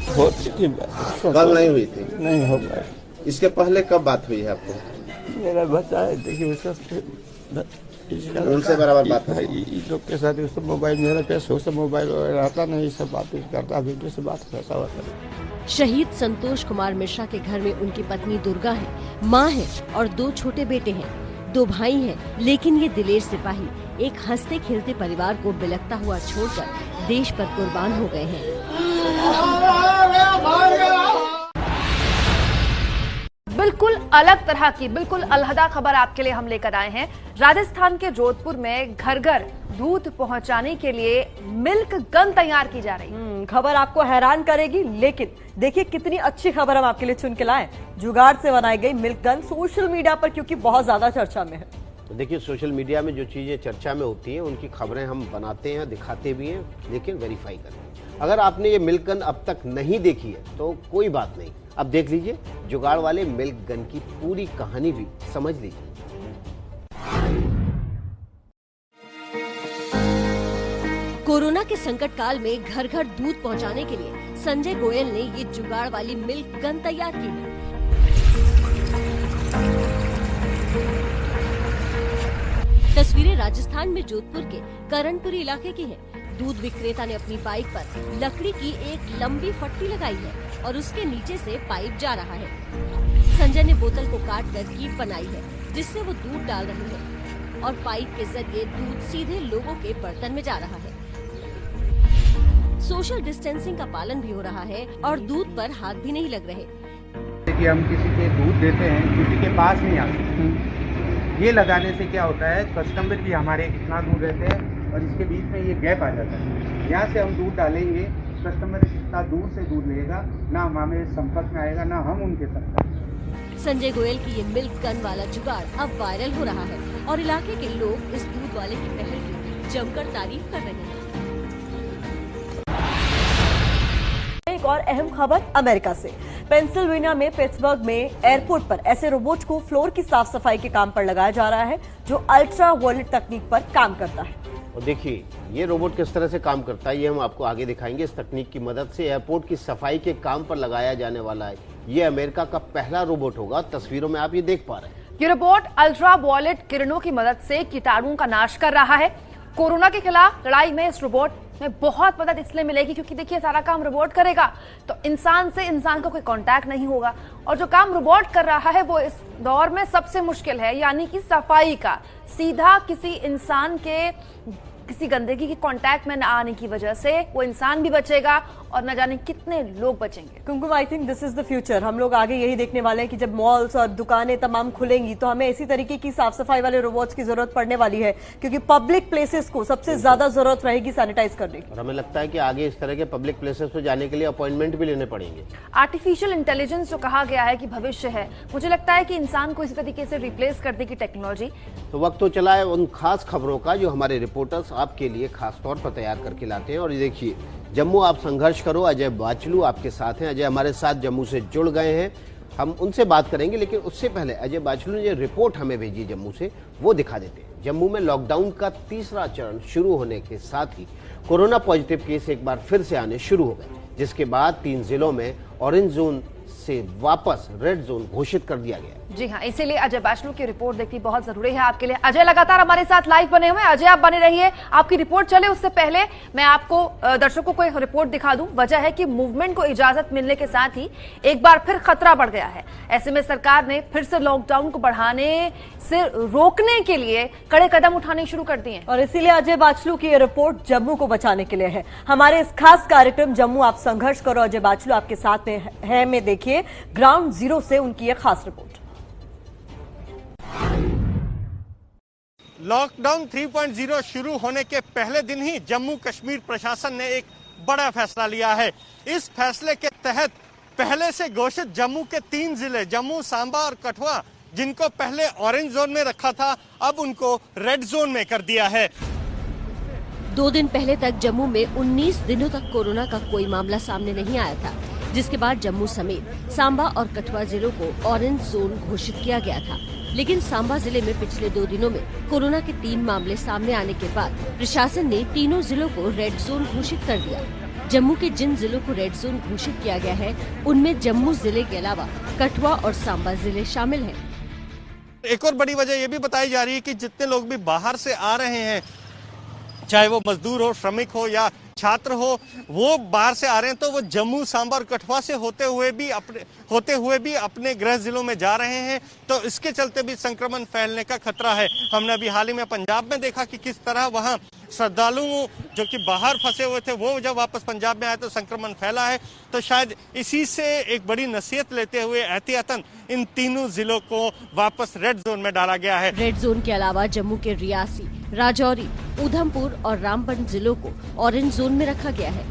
S2: कल नहीं हुई थी?
S22: नहीं हो पाया।
S2: इसके पहले कब बात हुई है आपको?
S22: मेरा बच्चा है, देखिए
S2: उनसे बराबर बात है।
S22: लोग के साथ उसका मोबाइल मेरे पास उसका मोबाइल रहता नहीं, सब बात करता, वीडियो से बात करता हुआ।
S12: शहीद संतोष कुमार मिश्रा के घर में उनकी पत्नी दुर्गा है, माँ है और 2 छोटे बेटे हैं। 2 भाई हैं, लेकिन ये दिलेर सिपाही एक हंसते खेलते परिवार को बिलखता हुआ छोड़कर देश पर कुर्बान हो गए हैं।
S6: बिल्कुल अलग तरह की, बिल्कुल अलहदा खबर आपके लिए हम लेकर आए हैं। राजस्थान के जोधपुर में घर घर दूध पहुंचाने के लिए मिल्क गन तैयार की जा रही है।
S4: खबर आपको हैरान करेगी, लेकिन देखिए कितनी अच्छी खबर हम आपके लिए चुन के लाए। जुगाड़ से बनाई गई मिल्क गन सोशल मीडिया पर क्योंकि बहुत ज्यादा चर्चा में है।
S2: तो देखिए, सोशल मीडिया में जो चीजें चर्चा में होती हैं उनकी खबरें हम बनाते हैं, दिखाते भी हैं, लेकिन वेरीफाई करते हैं। अगर आपने ये मिल्क गन अब तक नहीं देखी है तो कोई बात नहीं, अब देख लीजिए। जुगाड़ वाले मिल्क गन की पूरी कहानी भी समझ लीजिए।
S12: कोरोना के संकट काल में घर घर दूध पहुंचाने के लिए संजय गोयल ने ये जुगाड़ वाली मिल्क गन तैयार की है। तस्वीरें राजस्थान में जोधपुर के करणपुरी इलाके की हैं। दूध विक्रेता ने अपनी बाइक पर लकड़ी की एक लंबी फट्टी लगाई है और उसके नीचे से पाइप जा रहा है। संजय ने बोतल को काट कर कीप बनाई है, जिससे वो दूध डाल रहे हैं और पाइप के जरिए दूध सीधे लोगों के बर्तन में जा रहा है। सोशल डिस्टेंसिंग का पालन भी हो रहा है और दूध पर हाथ भी नहीं लग रहे।
S1: कि हम किसी के दूध देते हैं, किसी के पास नहीं आते। ये लगाने से क्या होता है, कस्टमर भी हमारे इतना दूर रहते हैं और इसके बीच में ये गैप आ जाता है। यहाँ से हम दूध डालेंगे, कस्टमर इतना दूर से दूध लेगा, ना हमारे संपर्क में आएगा, ना हम उनके संपर्क।
S12: संजय गोयल की ये मिल्क गन वाला जुगाड़ अब वायरल हो रहा है और इलाके के लोग इस दूध वाले की पहल की जमकर तारीफ कर रहे हैं।
S4: एक और अहम खबर अमेरिका से। पेंसिल्वेनिया में पिट्सबर्ग में एयरपोर्ट पर ऐसे रोबोट को फ्लोर की साफ सफाई के काम पर लगाया जा रहा है, जो अल्ट्रा वायलेट तकनीक पर काम करता है।
S2: और देखिए ये रोबोट किस तरह से काम करता है, ये हम आपको आगे दिखाएंगे। इस तकनीक की मदद से एयरपोर्ट की सफाई के काम पर लगाया जाने वाला है। ये अमेरिका का पहला रोबोट होगा। तस्वीरों में आप ये देख पा रहे हैं।
S6: ये रोबोट अल्ट्रा वायलेट किरणों की मदद से कीटाणुओं का नाश कर रहा है। कोरोना के खिलाफ लड़ाई में इस रोबोट में बहुत मदद इसलिए मिलेगी क्योंकि देखिए सारा काम रोबोट करेगा, तो इंसान से इंसान का कोई कांटेक्ट नहीं होगा। और जो काम रोबोट कर रहा है वो इस दौर में सबसे मुश्किल है, यानी कि सफाई का। सीधा किसी इंसान के किसी गंदगी के कांटेक्ट में न आने की वजह से वो इंसान भी बचेगा और न जाने कितने लोग बचेंगे।
S4: Kumkum, I think this is the future. हम लोग आगे यही देखने वाले हैं कि जब मॉल्स और दुकानें तमाम खुलेंगी तो हमें इसी तरीके की साफ सफाई वाले रोबोट्स की जरूरत पड़ने वाली है, क्योंकि पब्लिक प्लेसेस को सबसे ज्यादा जरूरत रहेगी सैनिटाइज करने की।
S2: और हमें लगता है कि आगे इस तरह के पब्लिक प्लेसेस पर जाने के लिए अपॉइंटमेंट भी लेने पड़ेंगे।
S6: आर्टिफिशियल इंटेलिजेंस जो कहा गया है कि भविष्य है, मुझे लगता है कि इंसान को इसी तरीके से रिप्लेस कर देगी टेक्नोलॉजी।
S2: तो वक्त तो चला है उन खास खबरों का जो हमारे रिपोर्टर्स आपके लिए खास तौर पर तैयार करके लाते हैं। और ये देखिए, जम्मू आप संघर्ष करो, अजय बाचलू आपके साथ हैं। अजय हमारे साथ जम्मू से जुड़ गए हैं, हम उनसे बात करेंगे, लेकिन उससे पहले अजय बाचलू ने जो रिपोर्ट हमें भेजी जम्मू से वो दिखा देते हैं। जम्मू में लॉकडाउन का तीसरा चरण शुरू होने के साथ ही कोरोना पॉजिटिव केस एक बार फिर से आने शुरू हो गए, जिसके बाद 3 जिलों में ऑरेंज जोन से वापस रेड जोन घोषित कर दिया गया।
S6: जी हाँ, इसीलिए अजय बाचलू की रिपोर्ट देखनी बहुत जरूरी है आपके लिए। अजय लगातार हमारे साथ लाइव बने हुए हैं। अजय आप बने रहिए, आपकी रिपोर्ट चले उससे पहले मैं आपको दर्शकों को एक रिपोर्ट दिखा दूं। वजह है कि मूवमेंट को इजाजत मिलने के साथ ही एक बार फिर खतरा बढ़ गया है। ऐसे में सरकार ने फिर से लॉकडाउन को बढ़ाने से रोकने के लिए कड़े कदम उठाने शुरू कर दिए हैं।
S4: और इसीलिए अजय बाचलू की ये रिपोर्ट जम्मू को बचाने के लिए है। हमारे इस खास कार्यक्रम जम्मू आप संघर्ष करो, अजय बाचलू आपके साथ है में देखिए ग्राउंड जीरो से उनकी यह खास रिपोर्ट।
S5: लॉकडाउन 3.0 शुरू होने के पहले दिन ही जम्मू कश्मीर प्रशासन ने एक बड़ा फैसला लिया है। इस फैसले के तहत पहले से घोषित जम्मू के 3 जिले जम्मू, सांबा और कठुआ, जिनको पहले ऑरेंज जोन में रखा था, अब उनको रेड जोन में कर दिया है।
S12: 2 दिन पहले तक जम्मू में 19 दिनों तक कोरोना का कोई मामला सामने नहीं आया था, जिसके बाद जम्मू समेत सांबा और कठुआ जिलों को ऑरेंज जोन घोषित किया गया था। लेकिन सांबा जिले में पिछले 2 दिनों में कोरोना के 3 मामले सामने आने के बाद प्रशासन ने तीनों जिलों को रेड जोन घोषित कर दिया। जम्मू के जिन जिलों को रेड जोन घोषित किया गया है, उनमें जम्मू जिले के अलावा कठुआ और सांबा जिले शामिल हैं।
S5: एक और बड़ी वजह ये भी बताई जा रही है कि जितने लोग भी बाहर से आ रहे हैं, चाहे वो मजदूर हो, श्रमिक हो या छात्र हो, वो बाहर से आ रहे हैं, तो वो जम्मू, सांबा और कठुआ से होते हुए भी अपने गृह जिलों में जा रहे हैं। तो इसके चलते भी संक्रमण फैलने का खतरा है। हमने अभी हाल ही में पंजाब में देखा कि किस तरह वहां श्रद्धालुओं जो कि बाहर फंसे हुए थे, वो जब वापस पंजाब में आए तो संक्रमण फैला है। तो शायद इसी से एक बड़ी नसीहत लेते हुए एहतियातन इन तीनों जिलों को वापस रेड जोन में डाला गया है।
S12: रेड जोन के अलावा जम्मू के रियासी, राजौरी, उधमपुर और रामबन जिलों को ऑरेंज जोन में रखा गया है।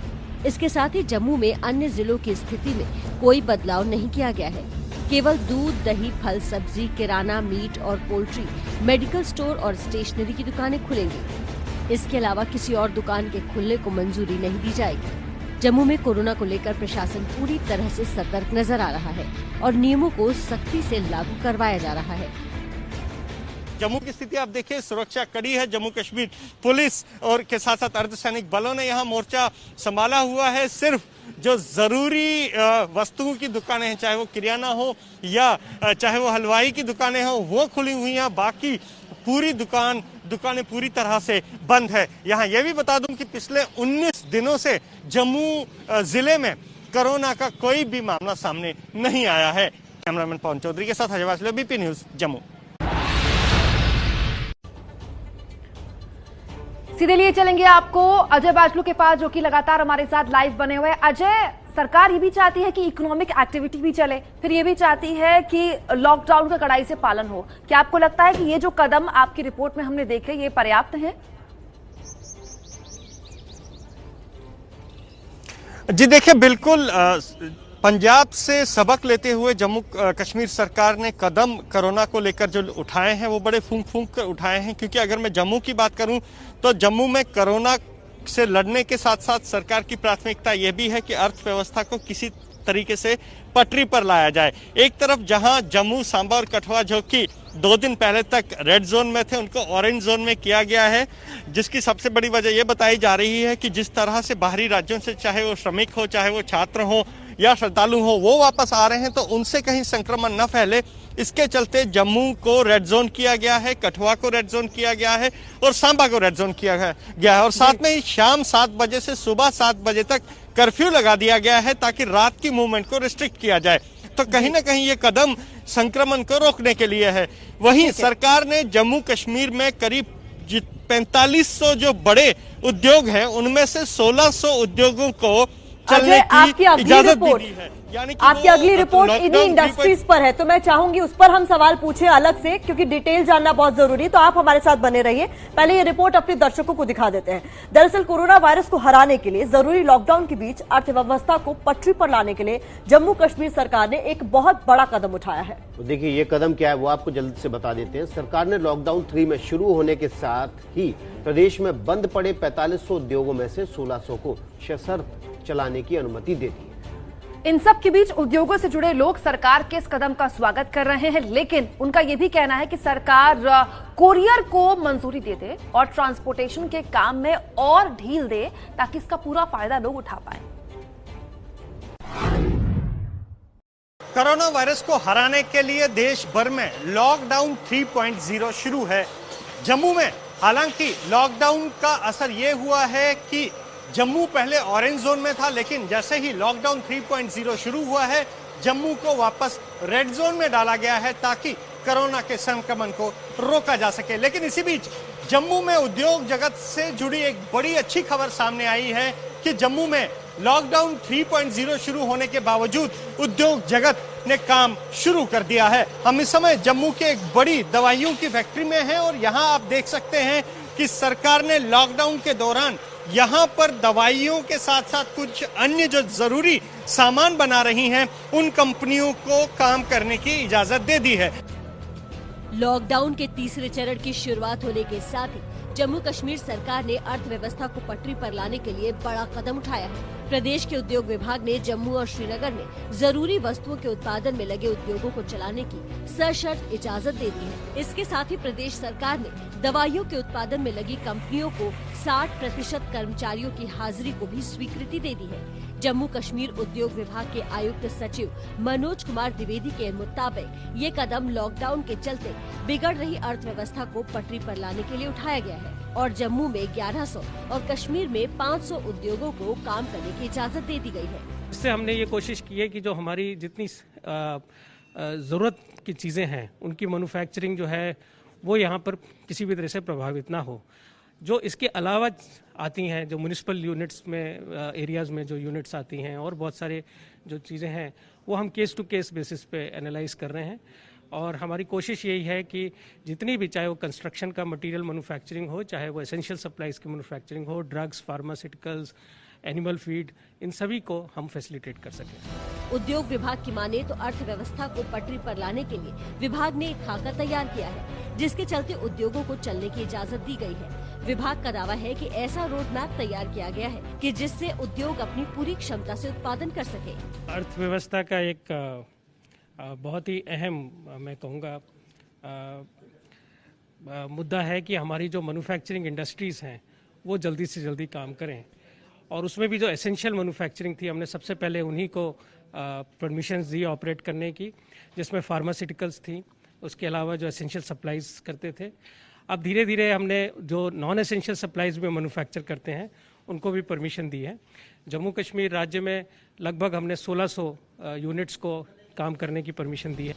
S12: इसके साथ ही जम्मू में अन्य जिलों की स्थिति में कोई बदलाव नहीं किया गया है। केवल दूध, दही, फल, सब्जी, किराना, मीट और पोल्ट्री, मेडिकल स्टोर और स्टेशनरी की दुकानें खुलेंगी। इसके अलावा किसी और दुकान के खुलने को मंजूरी नहीं दी जाएगी। जम्मू में कोरोना को लेकर प्रशासन पूरी तरह से सतर्क नजर आ रहा है और नियमों को सख्ती से लागू करवाया जा रहा है।
S5: जम्मू की स्थिति आप देखिए, सुरक्षा कड़ी है। जम्मू कश्मीर पुलिस और के साथ साथ अर्धसैनिक बलों ने यहाँ मोर्चा संभाला हुआ है। सिर्फ जो जरूरी वस्तुओं की दुकानें हैं, चाहे वो किराना हो या चाहे वो हलवाई की दुकानें हो, वो खुली हुई हैं। बाकी पूरी दुकानें पूरी तरह से बंद है। यहाँ ये भी बता दूं कि पिछले 19 दिनों से जम्मू जिले में कोरोना का कोई भी मामला सामने नहीं आया है। कैमरामैन पवन चौधरी के साथ अजय वासले, बीपी न्यूज, जम्मू।
S6: सीधे लिए चलेंगे आपको अजय बाजलू के पास, जो कि लगातार हमारे साथ लाइव बने हुए हैं। अजय, सरकार ये भी चाहती है कि इकोनॉमिक एक्टिविटी भी चले, फिर ये भी चाहती है कि लॉकडाउन का कड़ाई से पालन हो। क्या आपको लगता है कि ये जो कदम आपकी रिपोर्ट में हमने देखे ये पर्याप्त हैं?
S5: जी देखिए, बिल्कुल पंजाब से सबक लेते हुए जम्मू कश्मीर सरकार ने कदम कोरोना को लेकर जो उठाए हैं वो बड़े फूंक फूंक कर उठाए हैं। क्योंकि अगर मैं जम्मू की बात करूं तो जम्मू में कोरोना से लड़ने के साथ साथ सरकार की प्राथमिकता यह भी है कि अर्थव्यवस्था को किसी तरीके से पटरी पर लाया जाए। एक तरफ जहां जम्मू, सांबा और कठुआ, जो कि 2 दिन पहले तक रेड जोन में थे, उनको ऑरेंज जोन में किया गया है, जिसकी सबसे बड़ी वजह यह बताई जा रही है कि जिस तरह से बाहरी राज्यों से, चाहे वो श्रमिक हो, चाहे वो छात्र हो या श्रद्धालु हो, वो वापस आ रहे हैं तो उनसे कहीं संक्रमण न फैले, इसके चलते जम्मू को रेड जोन किया गया है, कठुआ को रेड जोन किया गया है और सांबा को रेड जोन किया गया है। और साथ में ही शाम 7 बजे से सुबह 7 बजे तक कर्फ्यू लगा दिया गया है ताकि रात की मूवमेंट को रिस्ट्रिक्ट किया जाए। तो कहीं ना कहीं ये कदम संक्रमण को रोकने के लिए है। वहीं सरकार ने जम्मू कश्मीर में करीब 4500 जो बड़े उद्योग हैं उनमें से 1600 उद्योगों को चलने की इजाजत दी है। यानी कि
S4: आपकी अगली रिपोर्ट इन्हीं इंडस्ट्रीज पर है, तो मैं चाहूंगी उस पर हम सवाल पूछें अलग से, क्योंकि डिटेल जानना बहुत जरूरी है। तो आप हमारे साथ बने रहिए। पहले ये रिपोर्ट अपने दर्शकों को दिखा देते हैं। दरअसल कोरोना वायरस को हराने के लिए जरूरी लॉकडाउन के बीच अर्थव्यवस्था को पटरी पर लाने के लिए जम्मू कश्मीर सरकार ने एक बहुत बड़ा कदम उठाया है।
S2: तो देखिए ये कदम क्या है वो आपको जल्द से बता देते हैं। सरकार ने लॉकडाउन 3 में शुरू होने के साथ ही प्रदेश में बंद पड़े 4500 उद्योगों में से 1600 को सशर्त चलाने की अनुमति दे दी है।
S6: इन सब के बीच उद्योगों से जुड़े लोग सरकार के इस कदम का स्वागत कर रहे हैं, लेकिन उनका यह भी कहना है कि सरकार कोरियर को मंजूरी दे दे और ट्रांसपोर्टेशन के काम में और ढील दे ताकि इसका पूरा फायदा लोग उठा पाए।
S5: कोरोना वायरस को हराने के लिए देश भर में लॉकडाउन 3.0 शुरू है। जम्मू में हालांकि लॉकडाउन का असर यह हुआ है कि जम्मू पहले ऑरेंज जोन में था, लेकिन जैसे ही लॉकडाउन 3.0 शुरू हुआ है जम्मू को वापस रेड जोन में डाला गया है ताकि कोरोना के संक्रमण को रोका जा सके। लेकिन इसी बीच जम्मू में उद्योग जगत से जुड़ी एक बड़ी अच्छी खबर सामने आई है कि जम्मू में लॉकडाउन 3.0 शुरू होने के बावजूद उद्योग जगत ने काम शुरू कर दिया है। हम इस समय जम्मू के एक बड़ी दवाइयों की फैक्ट्री में हैं और यहां आप देख सकते हैं कि सरकार ने लॉकडाउन के दौरान यहां पर दवाइयों के साथ साथ कुछ अन्य जो जरूरी सामान बना रही हैं उन कंपनियों को काम करने की इजाजत दे दी है।
S12: लॉकडाउन के तीसरे चरण की शुरुआत होने के साथ ही जम्मू कश्मीर सरकार ने अर्थव्यवस्था को पटरी पर लाने के लिए बड़ा कदम उठाया है। प्रदेश के उद्योग विभाग ने जम्मू और श्रीनगर में जरूरी वस्तुओं के उत्पादन में लगे उद्योगों को चलाने की सशर्त इजाजत दे दी है। इसके साथ ही प्रदेश सरकार ने दवाइयों के उत्पादन में लगी कंपनियों को 60% कर्मचारियों की हाजिरी को भी स्वीकृति दे दी है। जम्मू कश्मीर उद्योग विभाग के आयुक्त सचिव मनोज कुमार द्विवेदी के मुताबिक ये कदम लॉकडाउन के चलते बिगड़ रही अर्थव्यवस्था को पटरी पर लाने के लिए उठाया गया है और जम्मू में 1100 और कश्मीर में 500 उद्योगों को काम करने की इजाजत दे दी गई है।
S3: इससे हमने ये कोशिश की है कि जो हमारी जितनी जरूरत की चीजें हैं उनकी मैन्युफैक्चरिंग जो है वो यहाँ पर किसी भी तरह से प्रभावित ना हो। जो इसके अलावा आती हैं, जो म्यूनिसिपल यूनिट्स में एरियाज़ में जो यूनिट्स आती हैं और बहुत सारे जो चीज़ें हैं वो हम केस टू केस बेसिस पे एनालाइज कर रहे हैं और हमारी कोशिश यही है कि जितनी भी, चाहे वो कंस्ट्रक्शन का मटेरियल मैन्युफैक्चरिंग हो, चाहे वो एसेंशियल सप्लाईज की मैन्युफैक्चरिंग हो, ड्रग्स, फार्मास्यूटिकल्स, एनिमल फीड, इन सभी को हम फैसिलिटेट कर सकें।
S12: उद्योग विभाग की माने तो अर्थव्यवस्था को पटरी पर लाने के लिए विभाग ने एक खाका तैयार किया है, जिसके चलते उद्योगों को चलने की इजाजत दी गई है। विभाग का दावा है कि ऐसा रोड मैप तैयार किया गया है कि जिससे उद्योग अपनी पूरी क्षमता से उत्पादन कर सके।
S3: अर्थव्यवस्था का एक बहुत ही अहम, मैं कहूँगा, मुद्दा है कि हमारी जो मैन्युफैक्चरिंग इंडस्ट्रीज हैं वो जल्दी से जल्दी काम करें और उसमें भी जो एसेंशियल मैन्युफैक्चरिंग थी हमने सबसे पहले उन्हीं को परमिशंस दी ऑपरेट करने की, जिसमें फार्मास्यूटिकल्स थी, उसके अलावा जो एसेंशियल सप्लाईज करते थे। अब धीरे धीरे हमने जो नॉन एसेंशियल सप्लाईज में मैन्युफैक्चर करते हैं उनको भी परमिशन दी है। जम्मू कश्मीर राज्य में लगभग हमने 1600 यूनिट्स को काम करने की परमिशन दी है।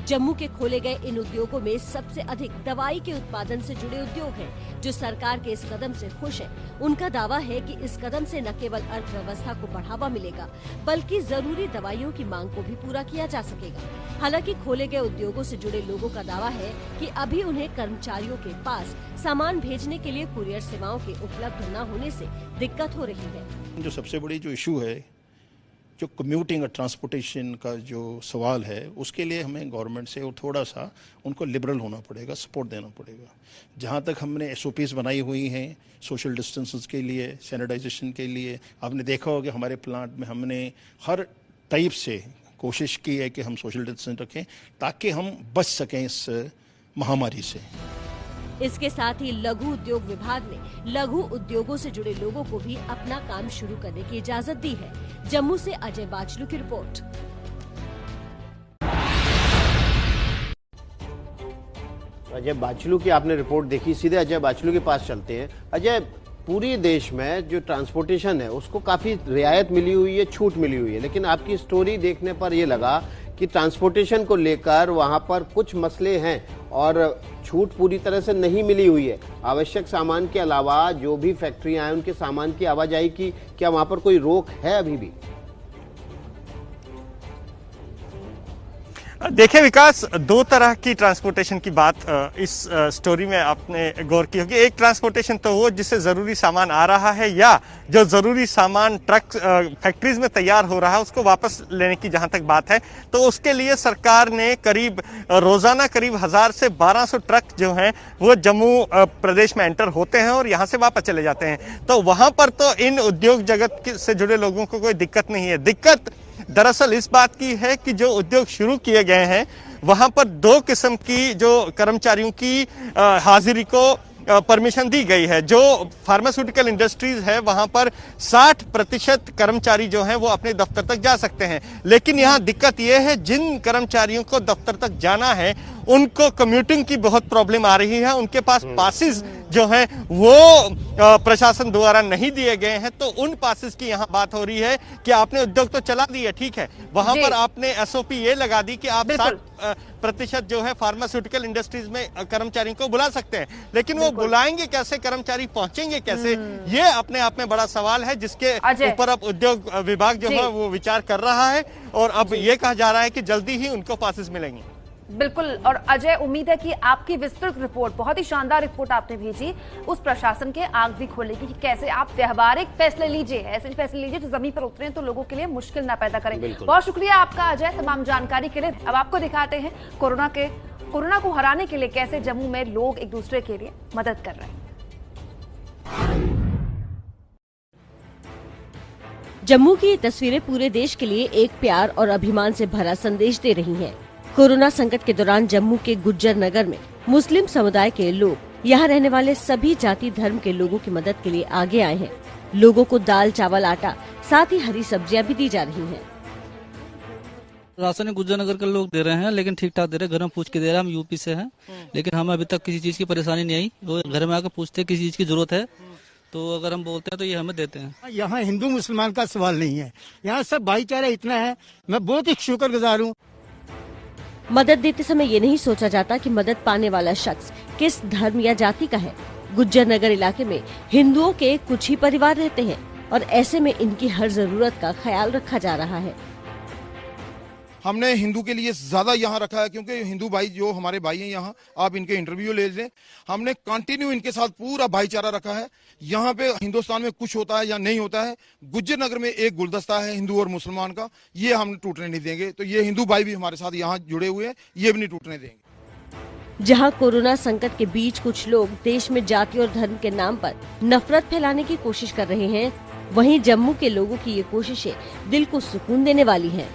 S12: जम्मू के खोले गए इन उद्योगों में सबसे अधिक दवाई के उत्पादन से जुड़े उद्योग हैं, जो सरकार के इस कदम से खुश हैं। उनका दावा है कि इस कदम से न केवल अर्थव्यवस्था को बढ़ावा मिलेगा, बल्कि जरूरी दवाइयों की मांग को भी पूरा किया जा सकेगा। हालांकि खोले गए उद्योगों से जुड़े लोगों का दावा है कि अभी उन्हें कर्मचारियों के पास सामान भेजने के लिए कुरियर सेवाओं के उपलब्ध न होने से दिक्कत हो रही है।
S7: जो सबसे बड़ी जो इशू है, जो कम्यूटिंग और ट्रांसपोर्टेशन का जो सवाल है, उसके लिए हमें गवर्नमेंट से और थोड़ा सा उनको लिबरल होना पड़ेगा, सपोर्ट देना पड़ेगा। जहाँ तक हमने SOPs बनाई हुई हैं सोशल डिस्टेंसेस के लिए, सैनिटाइजेशन के लिए, आपने देखा होगा हमारे प्लांट में हमने हर टाइप से कोशिश की है कि हम सोशल डिस्टेंस रखें ताकि हम बच सकें इस महामारी से।
S12: इसके साथ ही लघु उद्योग विभाग ने लघु उद्योगों से जुड़े लोगों को भी अपना काम शुरू करने की इजाजत दी है। जम्मू से अजय बाचलू की रिपोर्ट।
S2: अजय बाचलू की आपने रिपोर्ट देखी, सीधे अजय बाचलू के पास चलते हैं। अजय, पूरे देश में जो ट्रांसपोर्टेशन है उसको काफी रियायत मिली हुई है, छूट मिली हुई है, लेकिन आपकी स्टोरी देखने पर ये लगा कि ट्रांसपोर्टेशन को लेकर वहां पर कुछ मसले हैं और छूट पूरी तरह से नहीं मिली हुई है। आवश्यक सामान के अलावा जो भी फैक्ट्रियां हैं उनके सामान की आवाजाही की क्या वहां पर कोई रोक है अभी भी?
S5: देखिए विकास, दो तरह की ट्रांसपोर्टेशन की बात इस स्टोरी में आपने गौर की होगी। एक ट्रांसपोर्टेशन तो वो जिससे जरूरी सामान आ रहा है या जो जरूरी सामान ट्रक फैक्ट्रीज में तैयार हो रहा है उसको वापस लेने की जहां तक बात है, तो उसके लिए सरकार ने करीब रोजाना करीब 1000 से 1200 ट्रक जो हैं वो जम्मू प्रदेश में एंटर होते हैं और यहां से वापस चले जाते हैं। तो वहां पर तो इन उद्योग जगत से जुड़े लोगों को कोई दिक्कत नहीं है। दिक्कत दरअसल इस बात की है कि जो उद्योग शुरू किए गए हैं वहां पर दो किस्म की जो कर्मचारियों की हाजिरी को परमिशन दी गई है। जो फार्मास्यूटिकल इंडस्ट्रीज है वहां पर 60% कर्मचारी जो हैं वो अपने दफ्तर तक जा सकते हैं, लेकिन यहां दिक्कत यह है जिन कर्मचारियों को दफ्तर तक जाना है उनको कम्यूटिंग की बहुत प्रॉब्लम आ रही है। उनके पास पासिस जो हैं वो प्रशासन द्वारा नहीं दिए गए हैं, तो उन पासिस की यहां बात हो रही है कि आपने उद्योग तो चला दिया, ठीक है, वहां पर आपने SOP ये लगा दी कि आप 60% जो है फार्मास्यूटिकल इंडस्ट्रीज में कर्मचारियों को बुला सकते हैं, लेकिन वो बुलाएंगे कैसे, कर्मचारी पहुंचेंगे कैसे, ये अपने आप में बड़ा सवाल है जिसके ऊपर अब उद्योग विभाग जो है वो विचार कर रहा है और अब ये कहा जा रहा है कि जल्दी ही उनको पासिस मिलेंगे।
S6: बिल्कुल। और अजय, उम्मीद है कि आपकी विस्तृत रिपोर्ट, बहुत ही शानदार रिपोर्ट आपने भेजी, उस प्रशासन के आंख भी खोलेगी कि कैसे आप व्यवहारिक फैसले लीजिए, ऐसे फैसले लीजिए जो जमीन पर उतरे तो लोगों के लिए मुश्किल ना पैदा करें। बहुत शुक्रिया आपका अजय तमाम जानकारी के लिए। अब आपको दिखाते हैं कोरोना को हराने के लिए कैसे जम्मू में लोग एक दूसरे के लिए मदद कर रहे हैं।
S12: जम्मू की ये तस्वीरें पूरे देश के लिए एक प्यार और अभिमान से भरा संदेश दे रही हैं। कोरोना संकट के दौरान जम्मू के गुज्जर नगर में मुस्लिम समुदाय के लोग यहाँ रहने वाले सभी जाति धर्म के लोगों की मदद के लिए आगे आए हैं। लोगों को दाल, चावल, आटा, साथ ही हरी सब्जियां भी दी जा रही हैं।
S8: राशन गुज्जर नगर के लोग दे रहे हैं, लेकिन ठीक ठाक दे रहे हैं। घर में पूछ के दे रहे हैं। हम यूपी से हैं, लेकिन हमें अभी तक किसी चीज की परेशानी नहीं आई। वो घर में आकर पूछते किसी चीज की जरूरत है तो अगर हम बोलते हैं तो ये हमें देते हैं।
S23: यहाँ हिंदू मुसलमान का सवाल नहीं है, यहाँ सब भाईचारा इतना है। मैं बहुत ही शुक्रगुजार हूँ।
S12: मदद देते समय ये नहीं सोचा जाता कि मदद पाने वाला शख्स किस धर्म या जाति का है। गुज्जर नगर इलाके में हिंदुओं के कुछ ही परिवार रहते हैं और ऐसे में इनकी हर जरूरत का ख्याल रखा जा रहा है।
S24: हमने हिंदू के लिए ज्यादा यहाँ रखा है क्योंकि हिंदू भाई जो हमारे भाई हैं यहाँ, आप इनके इंटरव्यू ले लें, हमने कंटिन्यू इनके साथ पूरा भाईचारा रखा है। यहाँ पे हिंदुस्तान में कुछ होता है या नहीं होता है, गुज्जर नगर में एक गुलदस्ता है हिंदू और मुसलमान का, ये हम टूटने नहीं देंगे। तो ये हिंदू भाई भी हमारे साथ यहाँ जुड़े हुए हैं, ये भी नहीं टूटने देंगे।
S12: जहाँ कोरोना संकट के बीच कुछ लोग देश में जाति और धर्म के नाम पर नफरत फैलाने की कोशिश कर रहे हैं, वहीं जम्मू के लोगों की ये कोशिशें दिल को सुकून देने वाली हैं।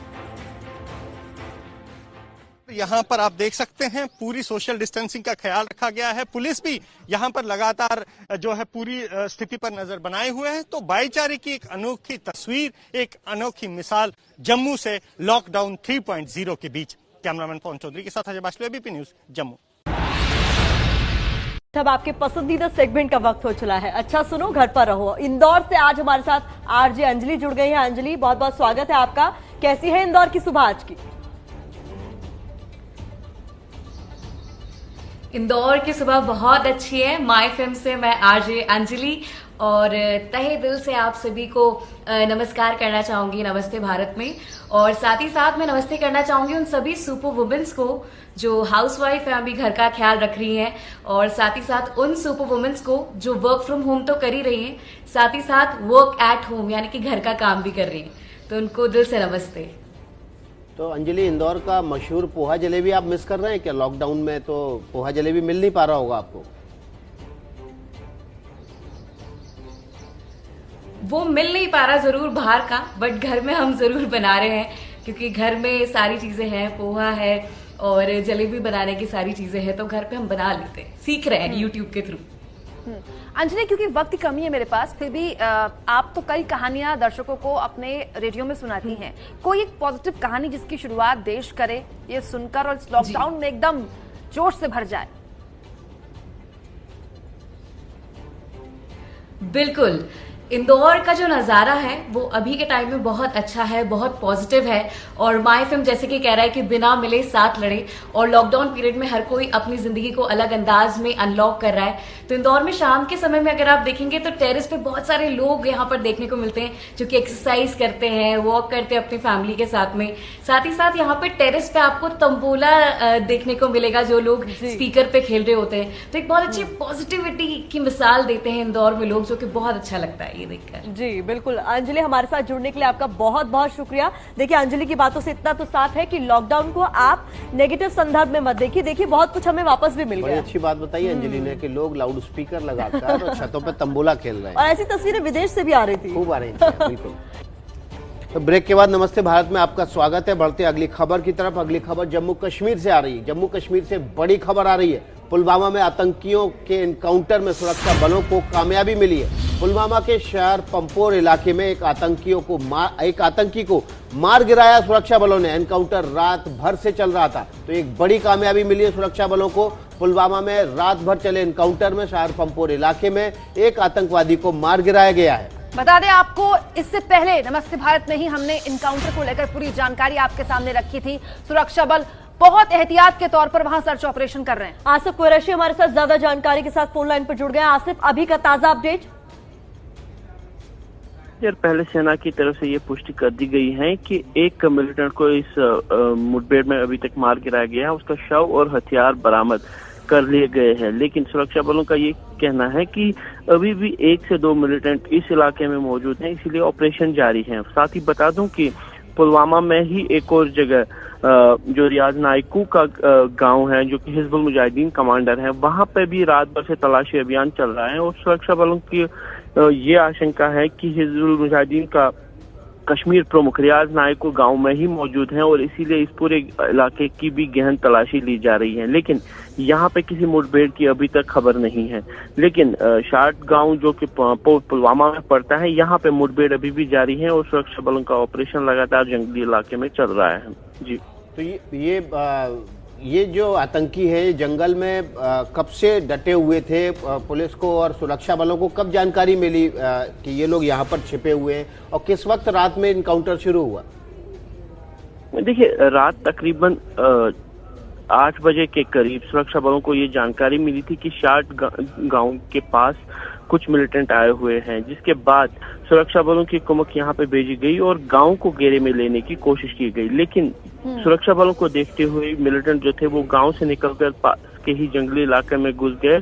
S5: यहाँ पर आप देख सकते हैं पूरी सोशल डिस्टेंसिंग का ख्याल रखा गया है। पुलिस भी यहाँ पर लगातार जो है पूरी स्थिति पर नजर बनाए हुए हैं। तो भाईचारे की एक अनोखी तस्वीर, एक अनोखी मिसाल जम्मू से लॉकडाउन 3.0 के बीच। कैमरामैन पवन चौधरी के साथ अजय बाचलू, एबीपी न्यूज जम्मू।
S4: तब आपके पसंदीदा सेगमेंट का वक्त हो चला है। अच्छा सुनो, घर पर रहो। इंदौर से आज हमारे साथ आरजे अंजलि जुड़ गई है। अंजलि, बहुत बहुत स्वागत है आपका। कैसी है इंदौर की सुबह आज की?
S9: इंदौर की सुबह बहुत अच्छी है। माय फिल्म से मैं आरजे अंजलि और तहे दिल से आप सभी को नमस्कार करना चाहूंगी नमस्ते भारत में। और साथ ही साथ मैं नमस्ते करना चाहूंगी उन सभी सुपर वुमेन्स को जो हाउसवाइफ है, अभी घर का ख्याल रख रही हैं, और साथ ही साथ उन सुपर वुमेन्स को जो वर्क फ्रॉम होम तो कर ही रही हैं, साथ ही साथ वर्क एट होम यानी कि घर का काम भी कर रही हैं, तो उनको दिल से नमस्ते।
S2: तो अंजलि, इंदौर का मशहूर पोहा जलेबी आप मिस कर रहे हैं क्या? लॉकडाउन में तो पोहा जलेबी मिल नहीं पा रहा होगा आपको।
S9: वो मिल नहीं पा रहा जरूर बाहर का, बट घर में हम जरूर बना रहे हैं, क्योंकि घर में सारी चीजें हैं, पोहा है और जलेबी बनाने की सारी चीजें हैं, तो घर पे हम बना लेते हैं, सीख रहे हैं यूट्यूब के थ्रू।
S6: अंजलि, क्योंकि वक्त की कमी है मेरे पास, फिर भी आप तो कई कहानियां दर्शकों को अपने रेडियो में सुनाती हैं। कोई एक पॉजिटिव कहानी जिसकी शुरुआत देश करे ये सुनकर और इस लॉकडाउन में एकदम जोश से भर जाए।
S9: बिल्कुल, इंदौर का जो नजारा है वो अभी के टाइम में बहुत अच्छा है, बहुत पॉजिटिव है। और माय फिल्म जैसे कि कह रहा है कि बिना मिले साथ लड़े, और लॉकडाउन पीरियड में हर कोई अपनी जिंदगी को अलग अंदाज में अनलॉक कर रहा है। तो इंदौर में शाम के समय में अगर आप देखेंगे तो टेरेस पे बहुत सारे लोग यहाँ पर देखने को मिलते हैं जो कि एक्सरसाइज करते हैं, वॉक करते हैं अपनी फैमिली के साथ में। साथ ही साथ यहाँ पे टेरेस पे आपको तंबोला देखने को मिलेगा, जो लोग स्पीकर पे खेल रहे होते हैं। तो एक बहुत अच्छी पॉजिटिविटी की मिसाल देते हैं इंदौर में लोग, जो कि बहुत अच्छा लगता है ये देखकर।
S4: जी बिल्कुल अंजलि, हमारे साथ जुड़ने के लिए आपका बहुत बहुत शुक्रिया। देखिए अंजलि की बातों से इतना तो साफ है कि लॉकडाउन को आप नेगेटिव संदर्भ में मत देखिए। देखिए बहुत कुछ हमें वापस भी मिल गया।
S2: अच्छी बात बताई अंजलि ने कि लोग लाउड स्पीकर लगाकर और छतों पे तंबोला खेल रहे हैं,
S4: और ऐसी तस्वीरें विदेश से भी आ रही थी,
S2: खूब आ रही थी। बिल्कुल। तो ब्रेक के बाद नमस्ते भारत में आपका स्वागत है। बढ़ते अगली खबर की तरफ। अगली खबर जम्मू कश्मीर से आ रही है। जम्मू कश्मीर से बड़ी खबर आ रही है। पुलवामा में आतंकियों के एनकाउंटर में सुरक्षा बलों को कामयाबी मिली है। पुलवामा के शहर पंपोर इलाके में एक आतंकी को मार गिराया सुरक्षा बलों ने। एनकाउंटर रात भर से चल रहा था, तो एक बड़ी कामयाबी मिली है सुरक्षा बलों को। पुलवामा में रात भर चले एनकाउंटर में शहर पंपोर इलाके में एक आतंकवादी को मार गिराया गया है।
S6: बता दें आपको, इससे पहले नमस्ते भारत में ही हमने इनकाउंटर को लेकर पूरी जानकारी आपके सामने रखी थी। सुरक्षा बल बहुत एहतियात के तौर पर वहां सर्च ऑपरेशन कर रहे हैं।
S4: आसिफ कुरैशी हमारे साथ ज्यादा जानकारी के साथ फोन लाइन पर जुड़ गए। आसिफ, अभी का ताजा अपडेट।
S14: पहले सेना की तरफ से ये पुष्टि कर दी गई है कि एक मिलिटेंट को इस मुठभेड़ में अभी तक मार गिराया गया है। उसका शव और हथियार बरामद कर लिए गए हैं, लेकिन सुरक्षा बलों का ये कहना है कि अभी भी 1 से 2 मिलिटेंट इस इलाके में मौजूद हैं, इसीलिए ऑपरेशन जारी है। साथ ही बता दूं कि पुलवामा में ही एक और जगह जो रियाज नाइकू का गांव है, जो कि हिजबुल मुजाहिदीन कमांडर है, वहां पे भी रात भर से तलाशी अभियान चल रहा है। और सुरक्षा बलों की ये आशंका है कि हिजबुल मुजाहिदीन का कश्मीर प्रमुख रियाज नाइकू गांव में ही मौजूद हैं, और इसीलिए इस पूरे इलाके की भी गहन तलाशी ली जा रही है। लेकिन यहाँ पे किसी मुठभेड़ की अभी तक खबर नहीं है। लेकिन शार्ट गांव जो कि पुलवामा में पड़ता है, यहाँ पे मुठभेड़ अभी भी जारी है और सुरक्षा बलों का ऑपरेशन लगातार जंगली इलाके में चल रहा है। जी,
S2: तो ये जो आतंकी है जंगल में कब से डटे हुए थे? पुलिस को और सुरक्षा बलों को कब जानकारी मिली कि ये लोग यहाँ पर छिपे हुए हैं, और किस वक्त रात में इनकाउंटर शुरू हुआ?
S14: देखिए, रात तकरीबन 8 बजे के करीब सुरक्षा बलों को ये जानकारी मिली थी कि शार्ट गांव के पास कुछ मिलिटेंट आए हुए हैं, जिसके बाद सुरक्षा बलों की कुमक यहाँ पे भेजी गई और गांव को घेरे में लेने की कोशिश की गई। लेकिन सुरक्षा बलों को देखते हुए मिलिटेंट जो थे वो गांव से निकलकर पास के ही जंगली इलाके में घुस गए,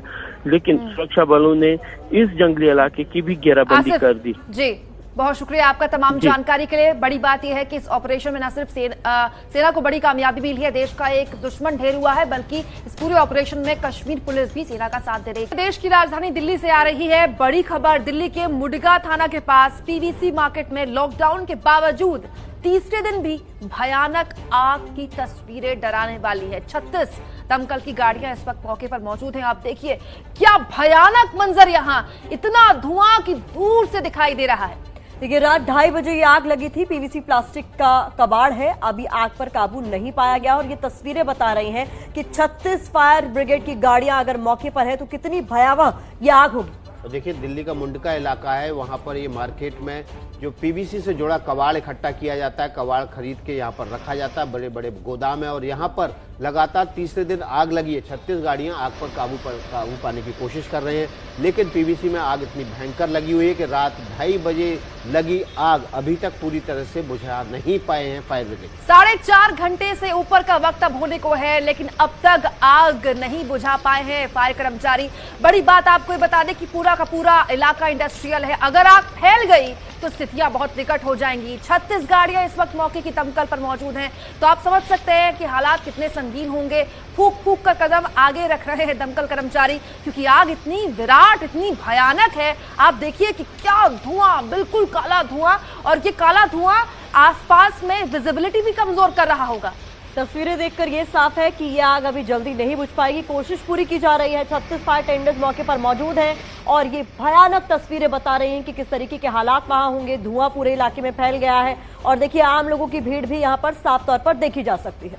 S14: लेकिन सुरक्षा बलों ने इस जंगली इलाके की भी घेराबंदी कर दी।
S6: जी, बहुत शुक्रिया आपका तमाम जानकारी के लिए। बड़ी बात यह है कि इस ऑपरेशन में न सिर्फ सेना को बड़ी कामयाबी मिली है, देश का एक दुश्मन ढेर हुआ है, बल्कि इस पूरे ऑपरेशन में कश्मीर पुलिस भी सेना का साथ दे रही है। देश की राजधानी दिल्ली से आ रही है बड़ी खबर। दिल्ली के मुडगा थाना के पास पीवीसी मार्केट में लॉकडाउन के बावजूद तीसरे दिन भी भयानक आग की तस्वीरें डराने वाली है। 36 दमकल की गाड़ियां इस वक्त मौके पर मौजूद हैं। आप देखिए क्या भयानक मंजर, यहाँ इतना धुआं कि दूर से दिखाई दे रहा है।
S4: देखिए रात 2:30 बजे ये आग लगी थी। पीवीसी प्लास्टिक का कबाड़ है, अभी आग पर काबू नहीं पाया गया, और ये तस्वीरें बता रही हैं कि 36 फायर ब्रिगेड की गाड़ियां अगर मौके पर है तो कितनी भयावह ये आग होगी।
S2: और देखिए दिल्ली का मुंडका इलाका है, वहां पर ये मार्केट में जो पीवीसी से जुड़ा कबाड़ इकट्ठा किया जाता है, कबाड़ खरीद के यहाँ पर रखा जाता है, बड़े बड़े गोदाम है और यहाँ पर लगातार तीसरे दिन आग लगी है। 36 गाड़ियां आग पर काबू पाने की कोशिश कर रहे हैं, लेकिन पीवीसी में आग इतनी भयंकर लगी हुई है कि रात 2:30 बजे लगी आग अभी तक पूरी तरह से बुझा नहीं पाए हैं फायर ब्रिगेड।
S6: 4.5 घंटे से ऊपर का वक्त अब होने को है, लेकिन अब तक आग नहीं बुझा पाए हैं फायर कर्मचारी। बड़ी बात आपको ये बता दें कि पूरा का पूरा इलाका इंडस्ट्रियल है, अगर आग फैल गई तो स्थितियां बहुत निकट हो जाएंगी। 36 गाड़ियां इस वक्त मौके की दमकल पर मौजूद हैं, तो आप समझ सकते हैं कि हालात कितने संगीन होंगे। फूक फूक का कदम आगे रख रहे हैं दमकल कर्मचारी, क्योंकि आग इतनी विराट, इतनी भयानक है। आप देखिए कि क्या धुआं, बिल्कुल काला धुआं, और ये काला धुआं आसपास में विजिबिलिटी भी कमजोर कर रहा होगा।
S4: तस्वीरें देखकर ये साफ है कि ये आग अभी जल्दी नहीं बुझ पाएगी, कोशिश पूरी की जा रही है। 36 फायर टेंडर्स मौके पर मौजूद हैं और ये भयानक तस्वीरें बता रही हैं कि किस तरीके के हालात वहां होंगे। धुआं पूरे इलाके में फैल गया है और देखिए आम लोगों की भीड़ भी यहां पर साफ तौर पर देखी जा सकती है।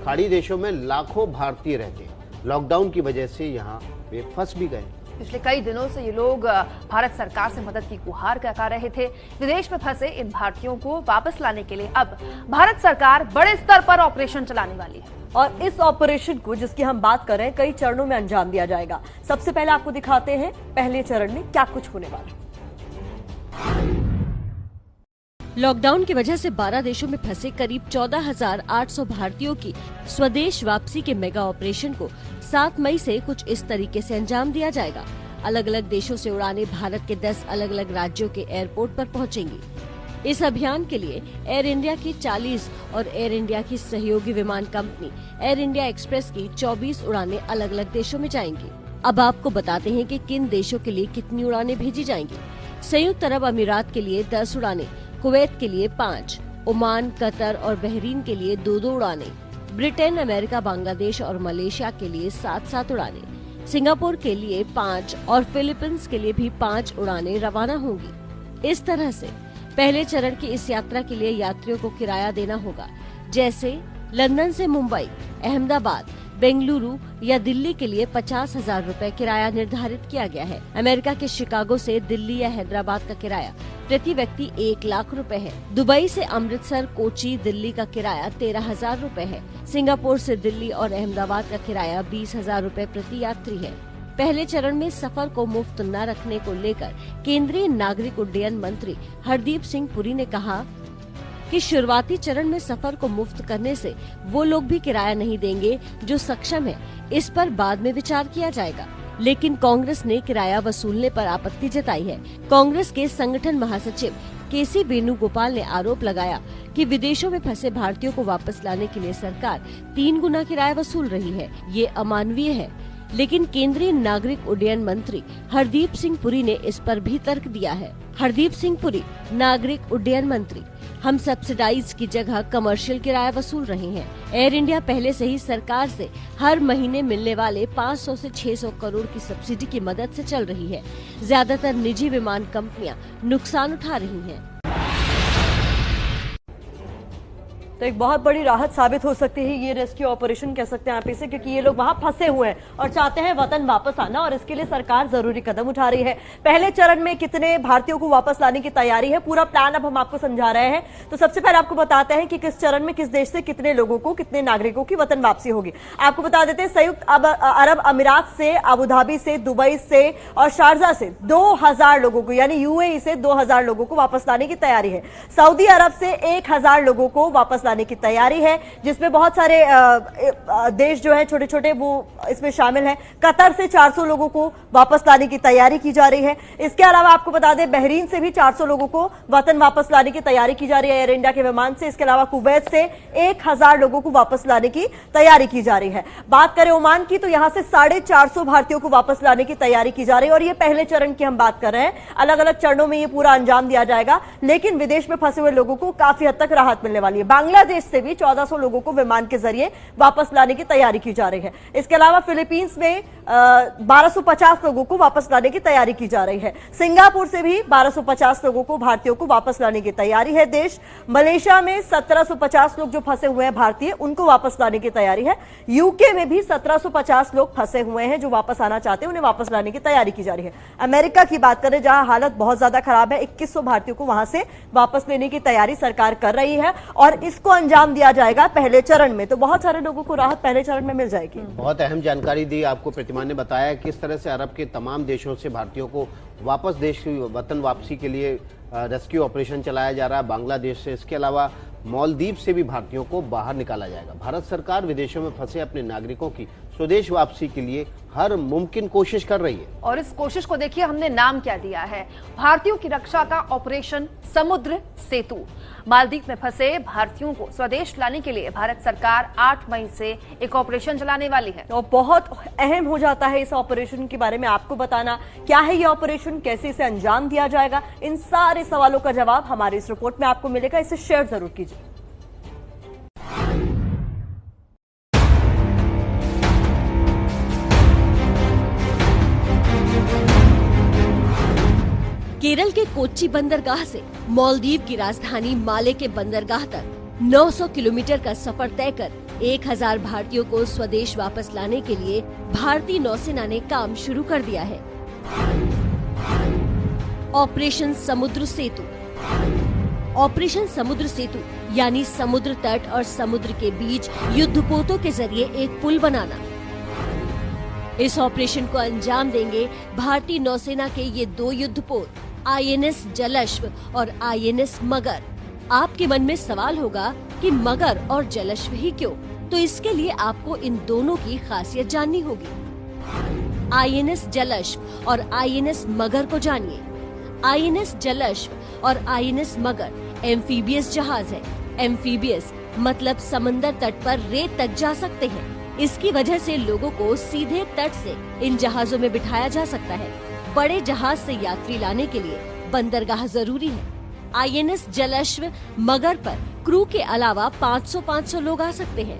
S2: खाड़ी देशों में लाखों भारतीय रहते हैं, लॉकडाउन की वजह से यहाँ वे फंस भी गए।
S6: पिछले कई दिनों से ये लोग भारत सरकार से मदद की गुहार लगा रहे थे। विदेश में फंसे इन भारतीयों को वापस लाने के लिए अब भारत सरकार बड़े स्तर पर ऑपरेशन चलाने वाली है
S4: और इस ऑपरेशन को, जिसकी हम बात कर रहे हैं, कई चरणों में अंजाम दिया जाएगा। सबसे पहले आपको दिखाते हैं पहले चरण में क्या कुछ होने वाला है।
S12: लॉकडाउन की वजह से 12 देशों में फंसे करीब 14,800 भारतीयों की स्वदेश वापसी के मेगा ऑपरेशन को 7 मई से कुछ इस तरीके से अंजाम दिया जाएगा। अलग अलग देशों से उड़ानें भारत के 10 अलग अलग राज्यों के एयरपोर्ट पर पहुंचेंगी। इस अभियान के लिए एयर इंडिया की 40 और एयर इंडिया की सहयोगी विमान कंपनी एयर इंडिया एक्सप्रेस की 24 उड़ानें अलग अलग देशों में जाएंगी। अब आपको बताते हैं कि किन देशों के लिए कितनी उड़ानें भेजी जाएंगी। संयुक्त अरब अमीरात के लिए 10 उड़ानें, कुवैत के लिए 5, ओमान, कतर और बहरीन के लिए 2-2 उड़ानें, ब्रिटेन, अमेरिका, बांग्लादेश और मलेशिया के लिए 7-7 उड़ानें, सिंगापुर के लिए 5 और फिलीपींस के लिए भी 5 उड़ानें रवाना होंगी। इस तरह से पहले चरण की इस यात्रा के लिए यात्रियों को किराया देना होगा, जैसे लंदन से मुंबई, अहमदाबाद, बेंगलुरु या दिल्ली के लिए 50,000 रुपए किराया निर्धारित किया गया है। अमेरिका के शिकागो से दिल्ली या हैदराबाद का किराया प्रति व्यक्ति 1 लाख रुपए है। दुबई से अमृतसर, कोची, दिल्ली का किराया 13,000 रुपए है। सिंगापुर से दिल्ली और अहमदाबाद का किराया 20,000 रुपए प्रति यात्री है। पहले चरण में सफर को मुफ्त न रखने को लेकर केंद्रीय नागरिक उड्डयन मंत्री हरदीप सिंह पुरी ने कहा कि शुरुआती चरण में सफर को मुफ्त करने से वो लोग भी किराया नहीं देंगे जो सक्षम है। इस पर बाद में विचार किया जाएगा। लेकिन कांग्रेस ने किराया वसूलने पर आपत्ति जताई है। कांग्रेस के संगठन महासचिव केसी वेणुगोपाल ने आरोप लगाया कि विदेशों में फंसे भारतीयों को वापस लाने के लिए सरकार 3 गुना किराया वसूल रही है। ये अमानवीय है। लेकिन केंद्रीय नागरिक उड्डयन मंत्री हरदीप सिंह पुरी ने इस पर भी तर्क दिया है। हरदीप सिंह पुरी, नागरिक उड्डयन मंत्री: हम सब्सिडाइज की जगह कमर्शियल किराया वसूल रहे हैं। एयर इंडिया पहले से ही सरकार से हर महीने मिलने वाले 500 से 600 करोड़ की सब्सिडी की मदद से चल रही है। ज्यादातर निजी विमान कंपनियां नुकसान उठा रही हैं।
S4: तो एक बहुत बड़ी राहत साबित हो सकती है ये रेस्क्यू ऑपरेशन, कह सकते हैं आप इसे, क्योंकि ये लोग वहां फंसे हुए हैं और चाहते हैं वतन वापस आना, और इसके लिए सरकार जरूरी कदम उठा रही है। पहले चरण में कितने भारतीयों को वापस लाने की तैयारी है, पूरा प्लान अब हम आपको समझा रहे हैं। तो सबसे पहले आपको बताते हैं कि किस चरण में किस देश से कितने लोगों को, कितने नागरिकों की वतन वापसी होगी। आपको बता देते हैं, संयुक्त अरब अमीरात से, अबू धाबी से, दुबई से और शारजा से 2000 लोगों को, यानी यूएई से 2000 लोगों को वापस लाने की तैयारी है। सऊदी अरब से 1000 लोगों को वापस लाने की तैयारी है, जिसमें बहुत सारे देश जो है छोटे छोटे वो इसमें शामिल हैं। कतर से 400 लोगों को वापस लाने की तैयारी की जा रही है। इसके अलावा आपको बता दें, बहरीन से भी 400 लोगों को वतन वापस लाने की तैयारी की जा रही है एयर इंडिया के विमान से। इसके अलावा कुवैत से 1000 लोगों को वापस लाने की तैयारी की जा रही है। बात करें ओमान की, तो यहां से 450 भारतीयों को वापस लाने की तैयारी की जा रही है, और ये पहले चरण की हम बात कर रहे हैं। अलग अलग चरणों में ये पूरा अंजाम दिया जाएगा, लेकिन विदेश में फंसे हुए लोगों को काफी हद तक राहत मिलने वाली है। बांग्लादेश बांग्लादेश से भी 1400 लोगों को विमान के जरिए वापस लाने की तैयारी की जा रही है। इसके अलावा फिलीपींस में 1250 लोगों को वापस लाने की तैयारी की जा रही है। सिंगापुर से भी 1250 लोगों को, भारतीयों को वापस लाने की तैयारी है। देश मलेशिया में 1750 लोग जो फंसे हुए हैं भारतीय, उनको वापस लाने की तैयारी है। यूके में भी 1750 लोग फंसे हुए हैं जो वापस आना चाहते हैं, उन्हें वापस लाने की तैयारी की जा रही है। अमेरिका की बात करें जहां हालत बहुत ज्यादा खराब है, 2100 भारतीयों को वहां से वापस लेने की तैयारी सरकार कर रही है और इसको अंजाम दिया जाएगा पहले चरण में। तो बहुत सारे लोगों को राहत पहले चरण में मिल जाएगी।
S2: बहुत अहम जानकारी दी आपको प्रतिमा ने, बताया किस तरह से अरब के तमाम देशों से भारतीयों को वापस देश की वतन वापसी के लिए रेस्क्यू ऑपरेशन चलाया जा रहा है बांग्लादेश से। इसके अलावा मालदीव से भी भारतीयों को बाहर निकाला जाएगा। भारत सरकार विदेशों में फंसे अपने नागरिकों की स्वदेश वापसी के लिए हर मुमकिन कोशिश कर रही है
S6: और इस कोशिश को देखिए हमने नाम क्या दिया है, भारतीयों की रक्षा का ऑपरेशन समुद्र सेतु। मालदीव में फंसे भारतीयों को स्वदेश लाने के लिए भारत सरकार 8 मई से एक ऑपरेशन चलाने वाली है।
S4: और बहुत अहम हो जाता है इस ऑपरेशन के बारे में आपको बताना, क्या है ये ऑपरेशन, कैसे इसे अंजाम दिया जाएगा। इन सारे सवालों का जवाब हमारी इस रिपोर्ट में आपको मिलेगा, इसे शेयर जरूर कीजिए।
S12: केरल के कोच्चि बंदरगाह से मालदीव की राजधानी माले के बंदरगाह तक 900 किलोमीटर का सफर तय कर 1000 भारतीयों को स्वदेश वापस लाने के लिए भारतीय नौसेना ने काम शुरू कर दिया है। ऑपरेशन समुद्र सेतु। ऑपरेशन समुद्र सेतु यानी समुद्र तट और समुद्र के बीच युद्धपोतों के जरिए एक पुल बनाना। इस ऑपरेशन को अंजाम देंगे भारतीय नौसेना के ये 2 युद्धपोत, INS जलश्व और INS मगर। आपके मन में सवाल होगा कि मगर और जलश्व ही क्यों? तो इसके लिए आपको इन दोनों की खासियत जाननी होगी। INS जलश्व और INS मगर को जानिए। INS जलश्व और INS मगर एम्फीबियस जहाज है। एम्फीबियस मतलब समंदर तट पर रेत तक जा सकते हैं। इसकी वजह से लोगों को सीधे तट से इन जहाजों में बिठाया जा सकता है। बड़े जहाज से यात्री लाने के लिए बंदरगाह जरूरी है। INS जलश्व मगर पर क्रू के अलावा 500 लोग आ सकते हैं।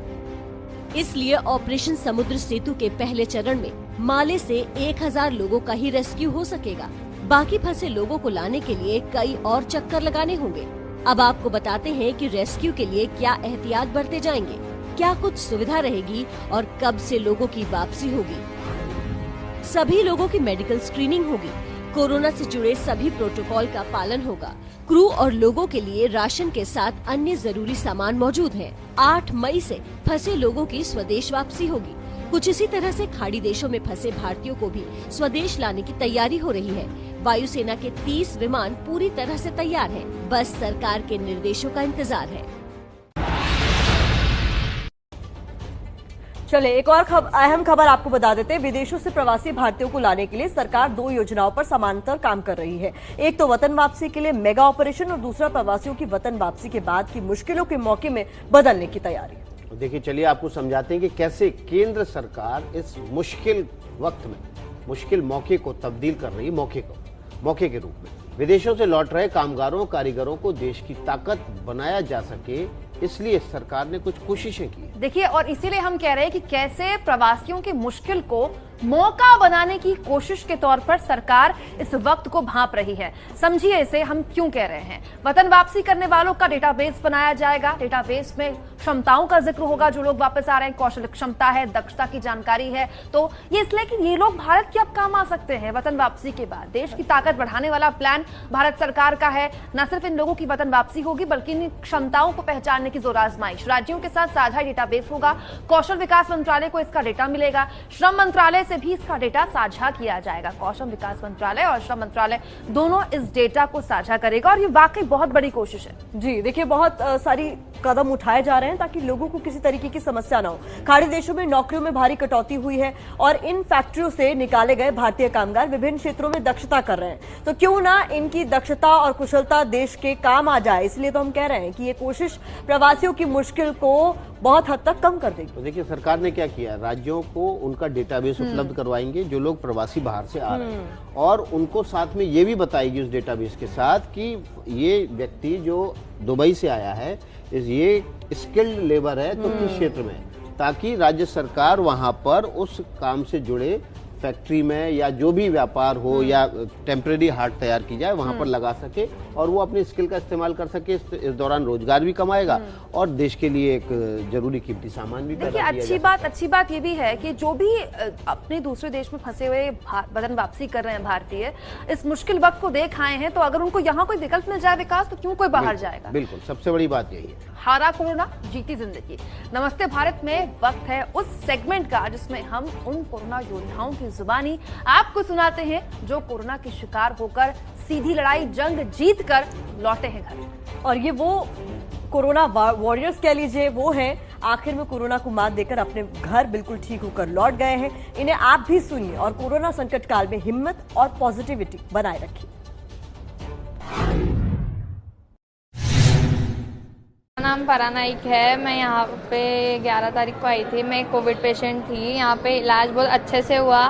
S12: इसलिए ऑपरेशन समुद्र सेतु के पहले चरण में माले से 1000 लोगों का ही रेस्क्यू हो सकेगा। बाकी फंसे लोगों को लाने के लिए कई और चक्कर लगाने होंगे। अब आपको बताते हैं कि रेस्क्यू के लिए क्या एहतियात बरते जाएंगे, क्या कुछ सुविधा रहेगी और कब से लोगों की वापसी होगी। सभी लोगों की मेडिकल स्क्रीनिंग होगी। कोरोना से जुड़े सभी प्रोटोकॉल का पालन होगा। क्रू और लोगों के लिए राशन के साथ अन्य जरूरी सामान मौजूद है। 8 मई से फंसे लोगों की स्वदेश वापसी होगी। कुछ इसी तरह से खाड़ी देशों में फंसे भारतीयों को भी स्वदेश लाने की तैयारी हो रही है। वायुसेना के 30 विमान पूरी तरह से तैयार हैं। बस सरकार के निर्देशों का इंतजार है।
S4: चले एक और अहम खबर आपको बता देते हैं। विदेशों से प्रवासी भारतीयों को लाने के लिए सरकार 2 योजनाओं पर समानांतर काम कर रही है। एक तो वतन वापसी के लिए मेगा ऑपरेशन और दूसरा प्रवासियों की वतन वापसी के बाद की मुश्किलों के मौके में बदलने की तैयारी।
S2: देखिए, चलिए आपको समझाते हैं कि कैसे केंद्र सरकार इस मुश्किल वक्त में मुश्किल मौके को तब्दील कर रही है मौके के रूप में। विदेशों से लौट रहे कामगारों कारीगरों को देश की ताकत बनाया जा सके, इसलिए सरकार ने कुछ कोशिशें की।
S6: देखिए, और इसीलिए हम कह रहे हैं कि कैसे प्रवासियों की मुश्किल को मौका बनाने की कोशिश के तौर पर सरकार इस वक्त को भांप रही है। समझिए इसे हम क्यों कह रहे हैं। वतन वापसी करने वालों का डेटाबेस बनाया जाएगा। डेटाबेस में क्षमताओं का जिक्र होगा, जो लोग वापस आ रहे हैं, कौशल क्षमता है, दक्षता की जानकारी है। तो ये इसलिए कि ये लोग भारत के अब काम आ सकते हैं वतन वापसी के बाद। देश की ताकत बढ़ाने वाला प्लान भारत सरकार का है। न सिर्फ इन लोगों की वतन वापसी होगी, बल्कि इन क्षमताओं को पहचानने की जोर आजमाइश। राज्यों के साथ साझा डेटाबेस होगा। कौशल विकास मंत्रालय को इसका डेटा मिलेगा। श्रम मंत्रालय से भी इसका डेटा साझा किया जाएगा। कौशल विकास मंत्रालय और श्रम मंत्रालय दोनों इस डेटा को साझा करेगा और ये वाकई बहुत बड़ी कोशिश है।
S4: जी देखिए, बहुत सारी कदम उठाए जा रहे हैं ताकि लोगों को किसी तरीके की समस्या ना हो। खाड़ी देशों में नौकरियों में भारी कटौती हुई है और इन फैक्ट्रियों से निकाले गए भारतीय कामगार विभिन्न क्षेत्रों में दक्षता कर रहे हैं। तो क्यों ना इनकी दक्षता और कुशलता देश के काम आ जाए। इसलिए तो हम कह रहे हैं कि ये कोशिश प्रवासियों की मुश्किल को बहुत हद तक कम कर देगी।
S2: तो देखिए, सरकार ने क्या किया, राज्यों को उनका डेटाबेस उपलब्ध करवाएंगे जो लोग प्रवासी बाहर से आ रहे हैं, और उनको साथ में ये भी बताएगी उस डेटाबेस के साथ कि ये व्यक्ति जो दुबई से आया है, ये स्किल्ड लेबर है तो किस क्षेत्र में, ताकि राज्य सरकार वहां पर उस काम से जुड़े फैक्ट्री में या जो भी व्यापार हो या टेम्परेरी हाट तैयार की जाए वहां पर लगा सके और वो अपनी स्किल का इस्तेमाल कर सके। इस दौरान रोजगार भी कमाएगा और देश के लिए एक जरूरी कीमती सामान भी पैदा किया जाएगा।
S6: अच्छी बात ये भी है कि जो भी अपने दूसरे देश में फंसे हुए वतन वापसी कर रहे हैं भारतीय, इस मुश्किल वक्त को देख आए हैं, तो अगर उनको यहाँ कोई विकल्प मिल जाए विकास, तो क्यों कोई बाहर जाएगा।
S2: बिल्कुल, सबसे बड़ी बात यही है।
S6: हारा कोरोना, जीती जिंदगी। नमस्ते भारत में वक्त है उस सेगमेंट का जिसमें हम उन कोरोना योद्धाओं की जुबानी आपको सुनाते हैं जो कोरोना के शिकार होकर सीधी लड़ाई जंग जीत कर लौटे हैं घर।
S4: और ये वो कोरोना वॉरियर्स कह लीजिए, वो हैं आखिर में कोरोना को मात देकर अपने घर बिल्कुल ठीक होकर लौट गए हैं। इन्हें आप भी सुनिए और कोरोना संकट काल में हिम्मत और पॉजिटिविटी बनाए रखिए।
S10: नाम फरहान नाइक है। मैं यहाँ पे 11 तारीख को आई थी। मैं कोविड पेशेंट थी। यहाँ पे इलाज बहुत अच्छे से हुआ,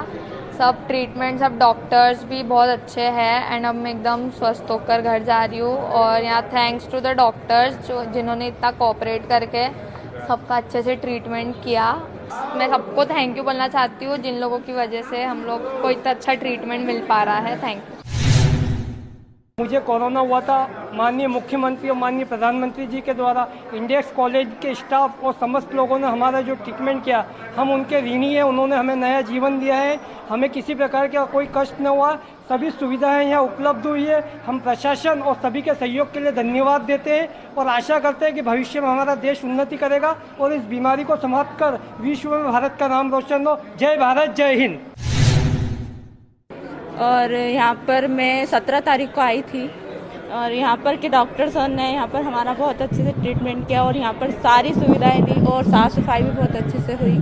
S10: सब ट्रीटमेंट, सब डॉक्टर्स भी बहुत अच्छे हैं एंड अब मैं एकदम स्वस्थ होकर घर जा रही हूँ। और यहाँ थैंक्स टू द डॉक्टर्स जिन्होंने इतना कोऑपरेट करके सबका अच्छे से ट्रीटमेंट किया। मैं सबको थैंक यू बोलना चाहती हूँ जिन लोगों की वजह से हम लोग को इतना अच्छा ट्रीटमेंट मिल पा रहा है। Thank you.
S11: मुझे कोरोना हुआ था, माननीय मुख्यमंत्री और माननीय प्रधानमंत्री जी के द्वारा इंडेक्स कॉलेज के स्टाफ और समस्त लोगों ने हमारा जो ट्रीटमेंट किया, हम उनके ऋणी हैं। उन्होंने हमें नया जीवन दिया है, हमें किसी प्रकार का कोई कष्ट न हुआ, सभी सुविधाएं यहाँ उपलब्ध हुई है। हम प्रशासन और सभी के सहयोग के लिए धन्यवाद देते हैं और आशा करते हैं कि भविष्य में हमारा देश उन्नति करेगा और इस बीमारी को समाप्त कर विश्व में भारत का नाम रोशन हो। जय भारत, जय हिंद।
S13: और यहाँ पर मैं 17 तारीख को आई थी और यहाँ पर के डॉक्टर्स ने यहाँ पर हमारा बहुत अच्छे से ट्रीटमेंट किया और यहाँ पर सारी सुविधाएं दी और साफ़ सफाई भी बहुत अच्छे से हुई।